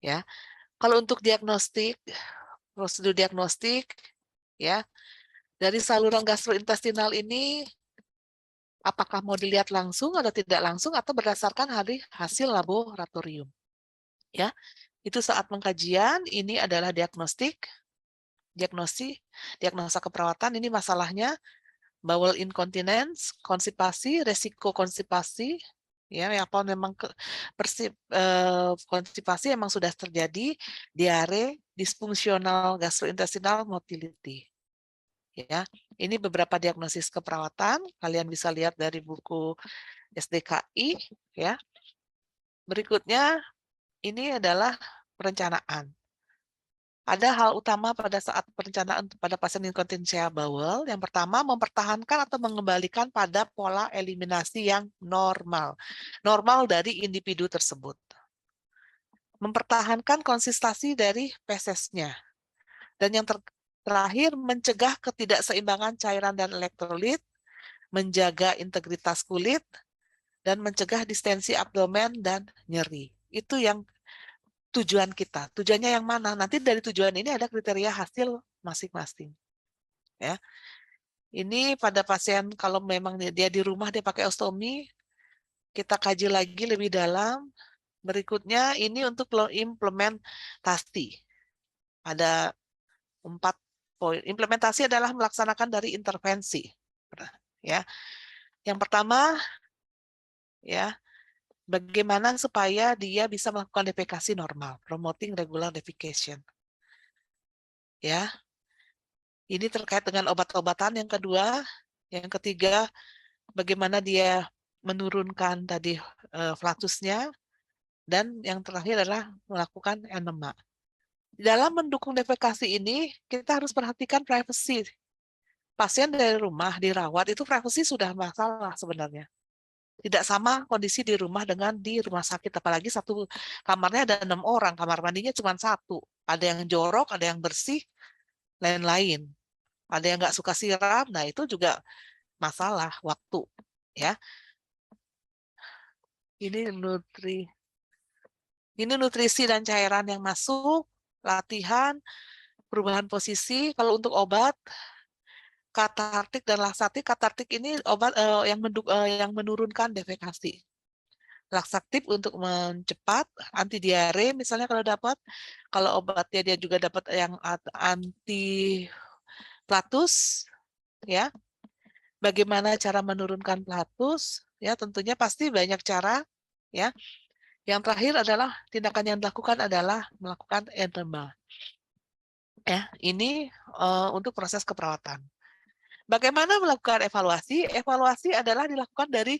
Speaker 1: Ya, kalau untuk diagnostik, prosedur diagnostik, ya, dari saluran gastrointestinal ini, apakah mau dilihat langsung atau tidak langsung, atau berdasarkan hasil laboratorium. Ya, itu saat pengkajian, ini adalah diagnosa keperawatan. Ini masalahnya bowel incontinence, konstipasi, resiko konstipasi, ya, apa memang konstipasi memang sudah terjadi, diare, disfungsional gastrointestinal motility. Ya, ini beberapa diagnosis keperawatan, kalian bisa lihat dari buku SDKI, ya. Berikutnya ini adalah perencanaan. Ada hal utama pada saat perencanaan pada pasien inkontinensia bawel. Yang pertama, mempertahankan atau mengembalikan pada pola eliminasi yang normal. Normal dari individu tersebut. Mempertahankan konsistensi dari fesesnya. Dan yang terakhir, mencegah ketidakseimbangan cairan dan elektrolit, menjaga integritas kulit, dan mencegah distensi abdomen dan nyeri. Itu yang tujuan kita. Tujuannya yang mana? Nanti dari tujuan ini ada kriteria hasil masing-masing. Ya. Ini pada pasien kalau memang dia di rumah dia pakai ostomi, kita kaji lagi lebih dalam. Berikutnya ini untuk implementasi. Ada 4 poin. Implementasi adalah melaksanakan dari intervensi. Ya. Yang pertama, ya, bagaimana supaya dia bisa melakukan defekasi normal, promoting regular defecation. Ya, ini terkait dengan obat-obatan. Yang kedua, yang ketiga, bagaimana dia menurunkan tadi flatusnya, dan yang terakhir adalah melakukan enema. Dalam mendukung defekasi ini, kita harus perhatikan privacy. Pasien dari rumah dirawat itu privacy sudah masalah sebenarnya. Tidak sama kondisi di rumah dengan di rumah sakit, apalagi satu kamarnya ada 6 orang, kamar mandinya cuma 1. Ada yang jorok, ada yang bersih, lain-lain. Ada yang nggak suka siram, nah itu juga masalah waktu. Ya, ini nutrisi dan cairan yang masuk, latihan, perubahan posisi. Kalau untuk obat, katartik dan laksatif. Katartik ini obat yang menurunkan defekasi. Laksatif untuk mencepat, anti diare misalnya kalau dapat. Kalau obatnya dia juga dapat yang anti platus, ya. Bagaimana cara menurunkan platus? Ya, tentunya pasti banyak cara, ya. Yang terakhir adalah tindakan yang dilakukan adalah melakukan enema. Ya, ini untuk proses keperawatan. Bagaimana melakukan evaluasi? Evaluasi adalah dilakukan dari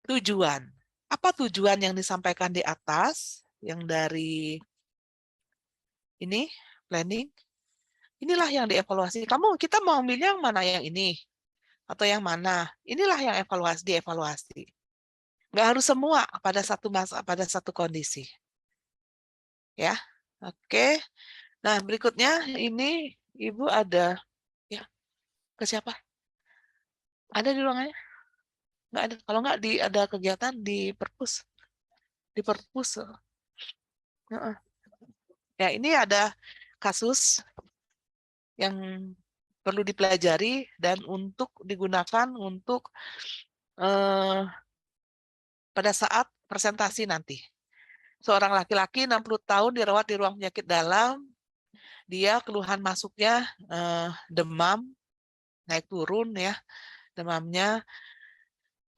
Speaker 1: tujuan. Apa tujuan yang disampaikan di atas? Yang dari ini, planning. Inilah yang dievaluasi. Kita mau milih yang mana, yang ini? Atau yang mana? Inilah yang dievaluasi. Nggak harus semua pada satu kondisi. Ya, oke. Nah, berikutnya ini Ibu ada, ya, ke siapa? Ada di ruangannya? Nggak ada. Kalau nggak ada kegiatan di perpus. Di perpus. Ya, ini ada kasus yang perlu dipelajari dan untuk digunakan untuk pada saat presentasi nanti. Seorang laki-laki 60 tahun dirawat di ruang penyakit dalam, dia keluhan masuknya demam, naik turun ya, demamnya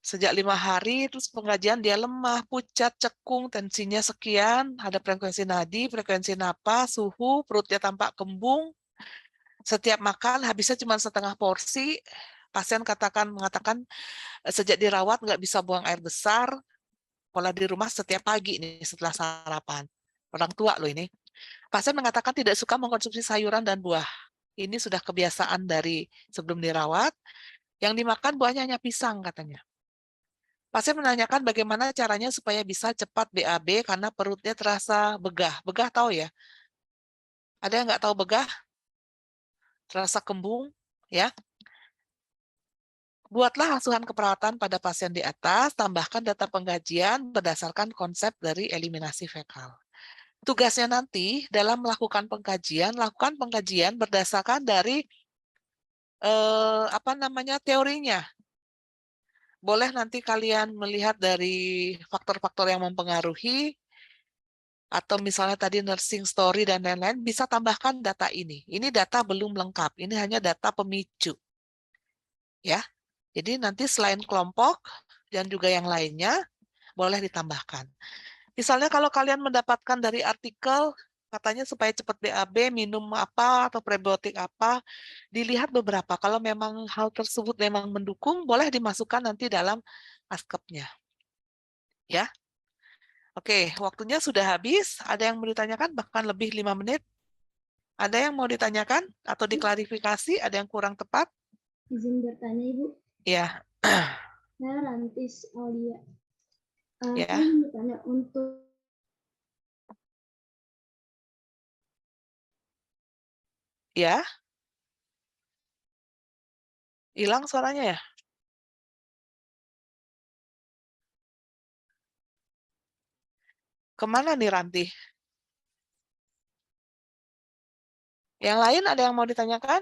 Speaker 1: sejak 5 hari, terus pengajian dia lemah, pucat, cekung, tensinya sekian, ada frekuensi nadi, frekuensi napas, suhu, perutnya tampak kembung, setiap makan habisnya cuma setengah porsi. Pasien mengatakan sejak dirawat nggak bisa buang air besar, pola di rumah setiap pagi nih setelah sarapan. Orang tua loh ini. Pasien mengatakan tidak suka mengkonsumsi sayuran dan buah. Ini sudah kebiasaan dari sebelum dirawat. Yang dimakan buahnya hanya pisang katanya. Pasien menanyakan bagaimana caranya supaya bisa cepat BAB karena perutnya terasa begah. Begah tahu ya? Ada yang nggak tahu begah? Terasa kembung, ya. Buatlah asuhan keperawatan pada pasien di atas, tambahkan data pengkajian berdasarkan konsep dari eliminasi fekal. Tugasnya nanti dalam melakukan pengkajian, lakukan pengkajian berdasarkan dari teorinya. Boleh nanti kalian melihat dari faktor-faktor yang mempengaruhi, atau misalnya tadi nursing story dan lain-lain, bisa tambahkan data ini. Ini data belum lengkap, ini hanya data pemicu. Ya. Jadi nanti selain kelompok dan juga yang lainnya, boleh ditambahkan. Misalnya kalau kalian mendapatkan dari artikel, katanya supaya cepat BAB, minum apa atau prebiotik apa, dilihat beberapa. Kalau memang hal tersebut memang mendukung, boleh dimasukkan nanti dalam askepnya. Ya. Oke, waktunya sudah habis. Ada yang mau ditanyakan bahkan lebih 5 menit? Ada yang mau ditanyakan atau diklarifikasi? Ada yang kurang tepat?
Speaker 4: Izin bertanya Ibu,
Speaker 1: Ya,
Speaker 4: saya Rantis Aulia.
Speaker 1: Ya.
Speaker 4: Saya ingin bertanya untuk
Speaker 1: ya. Hilang suaranya ya? Kemana nih Ranti? Yang lain ada yang mau ditanyakan?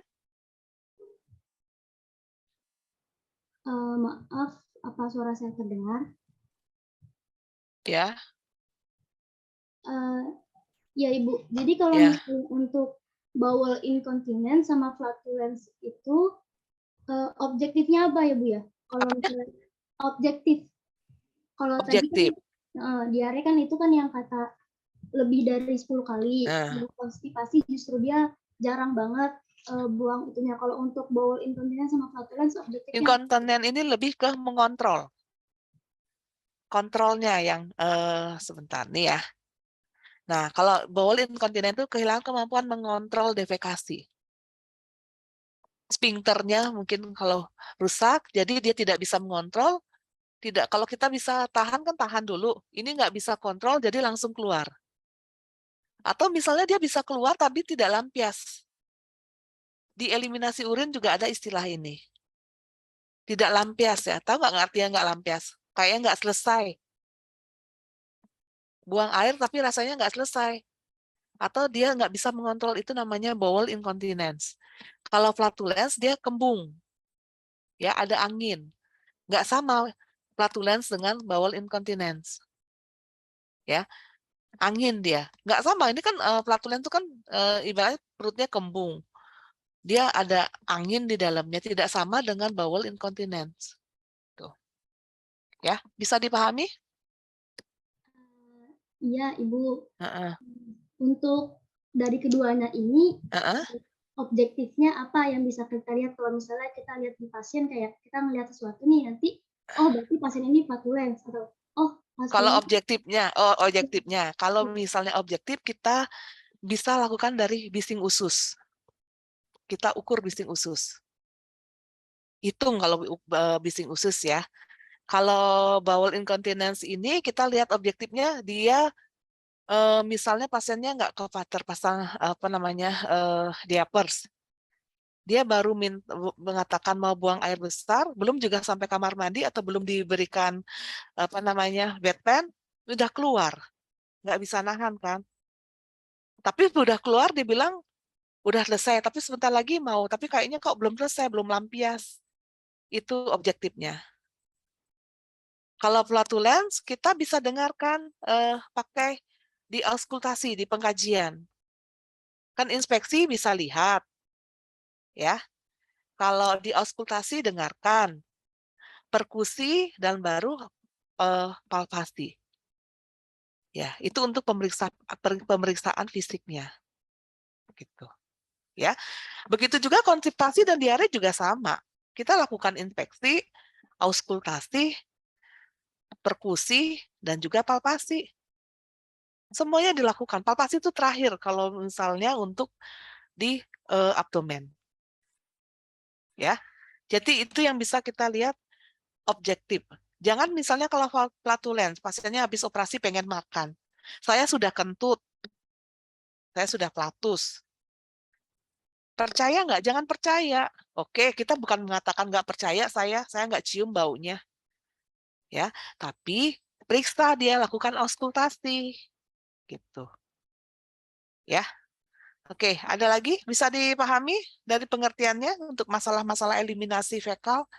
Speaker 4: maaf, apa suara saya terdengar?
Speaker 1: Ya,
Speaker 4: Ya Ibu, jadi kalau
Speaker 1: Ya.
Speaker 4: misalnya untuk bowel incontinence sama flatulence itu objektifnya apa ya Bu ya? Kalau misalnya objektif. Kalau tadi kan
Speaker 1: objektif.
Speaker 4: diare kan itu kan yang kata lebih dari 10 kali.
Speaker 1: Nah.
Speaker 4: Konstipasi justru dia jarang banget buang itunya. Kalau untuk bowel incontinence sama flatulence objektifnya
Speaker 1: Inkontinent ini lebih ke mengontrol. Kontrolnya yang sebentar nih ya. Nah, kalau bowel incontinent itu kehilangan kemampuan mengontrol defekasi. Sphincternya mungkin kalau rusak, jadi dia tidak bisa mengontrol. Tidak, kalau kita bisa tahan kan tahan dulu. Ini nggak bisa kontrol, jadi langsung keluar. Atau misalnya dia bisa keluar tapi tidak lampias. Di eliminasi urin juga ada istilah ini. Tidak lampias ya. Tahu nggak artinya nggak lampias? Kayaknya nggak selesai. Buang air tapi rasanya nggak selesai. Atau dia nggak bisa mengontrol, itu namanya bowel incontinence. Kalau flatulence dia kembung. Ya, ada angin. Nggak sama flatulence dengan bowel incontinence. Ya, angin dia. Nggak sama, ini kan flatulence itu kan ibaratnya perutnya kembung. Dia ada angin di dalamnya, tidak sama dengan bowel incontinence. Tuh. Ya, bisa dipahami?
Speaker 4: Iya, Ibu.
Speaker 1: Uh-uh.
Speaker 4: Untuk dari keduanya ini,
Speaker 1: Uh-uh.
Speaker 4: objektifnya apa yang bisa kita lihat? Kalau misalnya kita lihat di pasien, kayak kita melihat sesuatu nih, nanti, oh berarti pasien ini flatulence, atau oh pasien
Speaker 1: Kalau
Speaker 4: ini
Speaker 1: objektifnya, kalau misalnya objektif kita bisa lakukan dari bising usus. Kita ukur bising usus. Hitung kalau bising usus ya. Kalau bowel incontinence ini kita lihat objektifnya, dia misalnya pasiennya nggak ke pater pasang apa namanya diapers. Dia baru mengatakan mau buang air besar, belum juga sampai kamar mandi atau belum diberikan apa namanya bedpan, udah keluar, nggak bisa nahan kan. Tapi udah keluar dibilang udah selesai, tapi sebentar lagi mau, tapi kayaknya kok belum selesai, belum lampias. Itu objektifnya. Kalau flatulence, kita bisa dengarkan pakai di auskultasi, di pengkajian. Kan inspeksi bisa lihat, ya. Kalau di auskultasi dengarkan, perkusi dan baru palpasi. Ya, itu untuk pemeriksaan fisiknya. Gitu. Ya. Begitu juga konstipasi dan diare juga sama. Kita lakukan inspeksi, auskultasi, perkusi, dan juga palpasi. Semuanya dilakukan. Palpasi itu terakhir kalau misalnya untuk di abdomen. Ya. Jadi itu yang bisa kita lihat objektif. Jangan misalnya kalau flatulence, pasiennya habis operasi pengen makan. Saya sudah kentut. Saya sudah flatus. Percaya nggak? Jangan percaya. Oke, kita bukan mengatakan nggak percaya, saya nggak cium baunya. Ya, tapi periksa dia, lakukan auskultasi. Gitu. Ya. Oke, ada lagi bisa dipahami dari pengertiannya untuk masalah-masalah eliminasi fekal?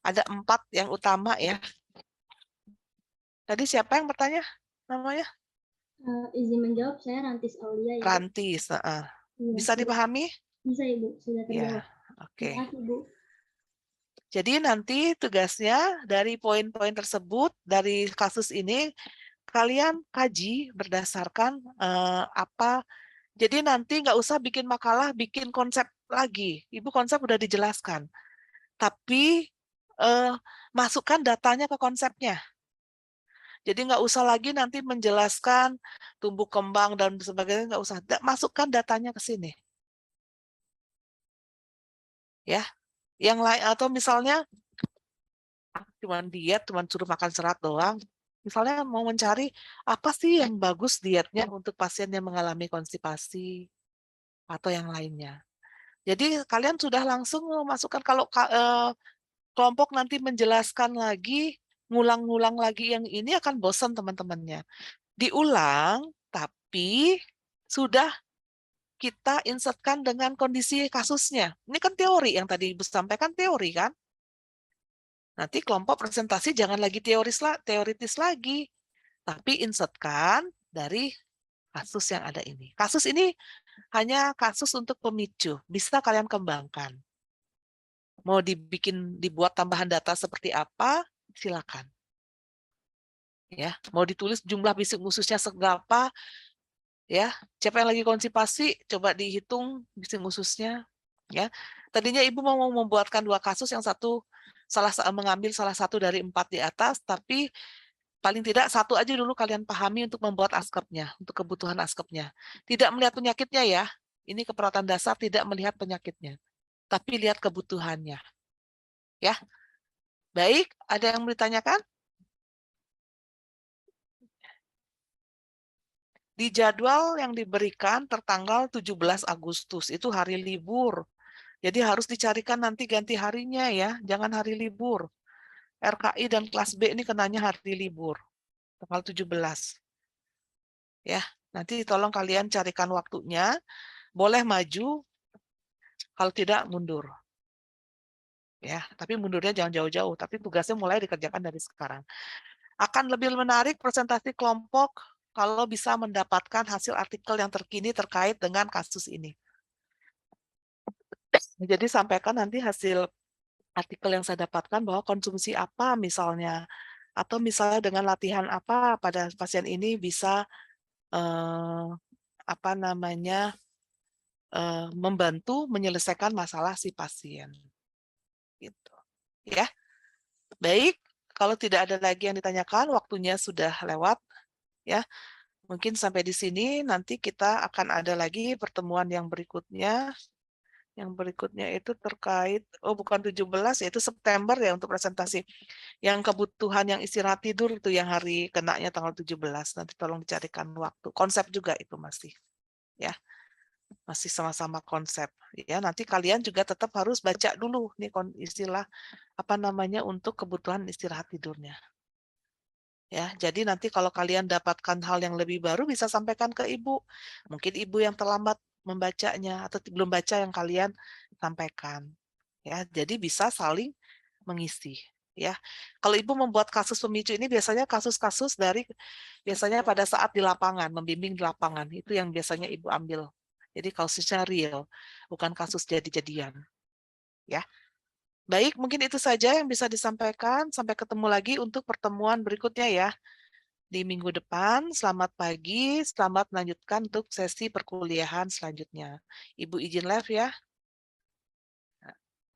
Speaker 1: Ada 4 yang utama ya. Tadi siapa yang bertanya namanya?
Speaker 4: izin menjawab, saya Rantis Aulia. Ya,
Speaker 1: Rantis. Bisa dipahami?
Speaker 4: Bisa Ibu, sudah terjawab.
Speaker 1: Ya, oke.
Speaker 4: Terima kasih Bu.
Speaker 1: Jadi nanti tugasnya dari poin-poin tersebut, dari kasus ini, kalian kaji berdasarkan apa. Jadi nanti nggak usah bikin makalah, bikin konsep lagi. Ibu konsep udah dijelaskan. Tapi masukkan datanya ke konsepnya. Jadi nggak usah lagi nanti menjelaskan tumbuh kembang dan sebagainya, nggak usah. Masukkan datanya ke sini. Ya, yang lain atau misalnya cuman diet, cuman suruh makan serat doang. Misalnya mau mencari apa sih yang bagus dietnya untuk pasien yang mengalami konstipasi atau yang lainnya. Jadi kalian sudah langsung memasukkan kalau kelompok nanti menjelaskan lagi, ngulang-ngulang lagi yang ini akan bosan teman-temannya. Diulang, tapi sudah kita insertkan dengan kondisi kasusnya. Ini kan teori yang tadi Ibu sampaikan teori kan? Nanti kelompok presentasi jangan lagi teoritis lagi, tapi insertkan dari kasus yang ada ini. Kasus ini hanya kasus untuk pemicu, bisa kalian kembangkan. Mau dibuat tambahan data seperti apa, silakan. Ya, mau ditulis jumlah bisik ususnya seberapa, ya. Siapa yang lagi konstipasi, coba dihitung bisik ususnya, ya. Tadinya Ibu mau membuatkan 2 kasus, yang satu mengambil salah satu dari 4 di atas, tapi paling tidak satu aja dulu kalian pahami untuk membuat askepnya, untuk kebutuhan askepnya. Tidak melihat penyakitnya ya, ini keperawatan dasar tidak melihat penyakitnya, tapi lihat kebutuhannya. Ya, baik, ada yang mau ditanyakan? Di jadwal yang diberikan tertanggal 17 Agustus, itu hari libur. Jadi harus dicarikan nanti ganti harinya ya, jangan hari libur. RKI dan kelas B ini kenanya hari libur, tanggal 17. Ya, nanti tolong kalian carikan waktunya, boleh maju, kalau tidak mundur. Ya, tapi mundurnya jangan jauh-jauh, tapi tugasnya mulai dikerjakan dari sekarang. Akan lebih menarik presentasi kelompok kalau bisa mendapatkan hasil artikel yang terkini terkait dengan kasus ini. Jadi sampaikan nanti hasil artikel yang saya dapatkan bahwa konsumsi apa misalnya, atau misalnya dengan latihan apa pada pasien ini bisa membantu menyelesaikan masalah si pasien. Gitu. Ya, baik. Kalau tidak ada lagi yang ditanyakan, waktunya sudah lewat. Ya, mungkin sampai di sini. Nanti kita akan ada lagi pertemuan yang berikutnya. Yang berikutnya itu terkait, bukan 17, yaitu September ya untuk presentasi. Yang kebutuhan yang istirahat tidur itu yang hari kenanya tanggal 17. Nanti tolong dicarikan waktu. Konsep juga itu masih. Ya, masih sama-sama konsep. Ya, nanti kalian juga tetap harus baca dulu nih istilah untuk kebutuhan istirahat tidurnya. Ya, jadi nanti kalau kalian dapatkan hal yang lebih baru bisa sampaikan ke Ibu. Mungkin Ibu yang terlambat membacanya atau belum baca yang kalian sampaikan. Ya, jadi bisa saling mengisi. Ya, kalau Ibu membuat kasus pemicu ini biasanya kasus-kasus biasanya pada saat di lapangan, membimbing di lapangan, itu yang biasanya Ibu ambil. Jadi kasusnya real, bukan kasus jadi-jadian. Ya. Baik, mungkin itu saja yang bisa disampaikan. Sampai ketemu lagi untuk pertemuan berikutnya ya. Di minggu depan, selamat pagi, selamat melanjutkan untuk sesi perkuliahan selanjutnya. Ibu izin live ya.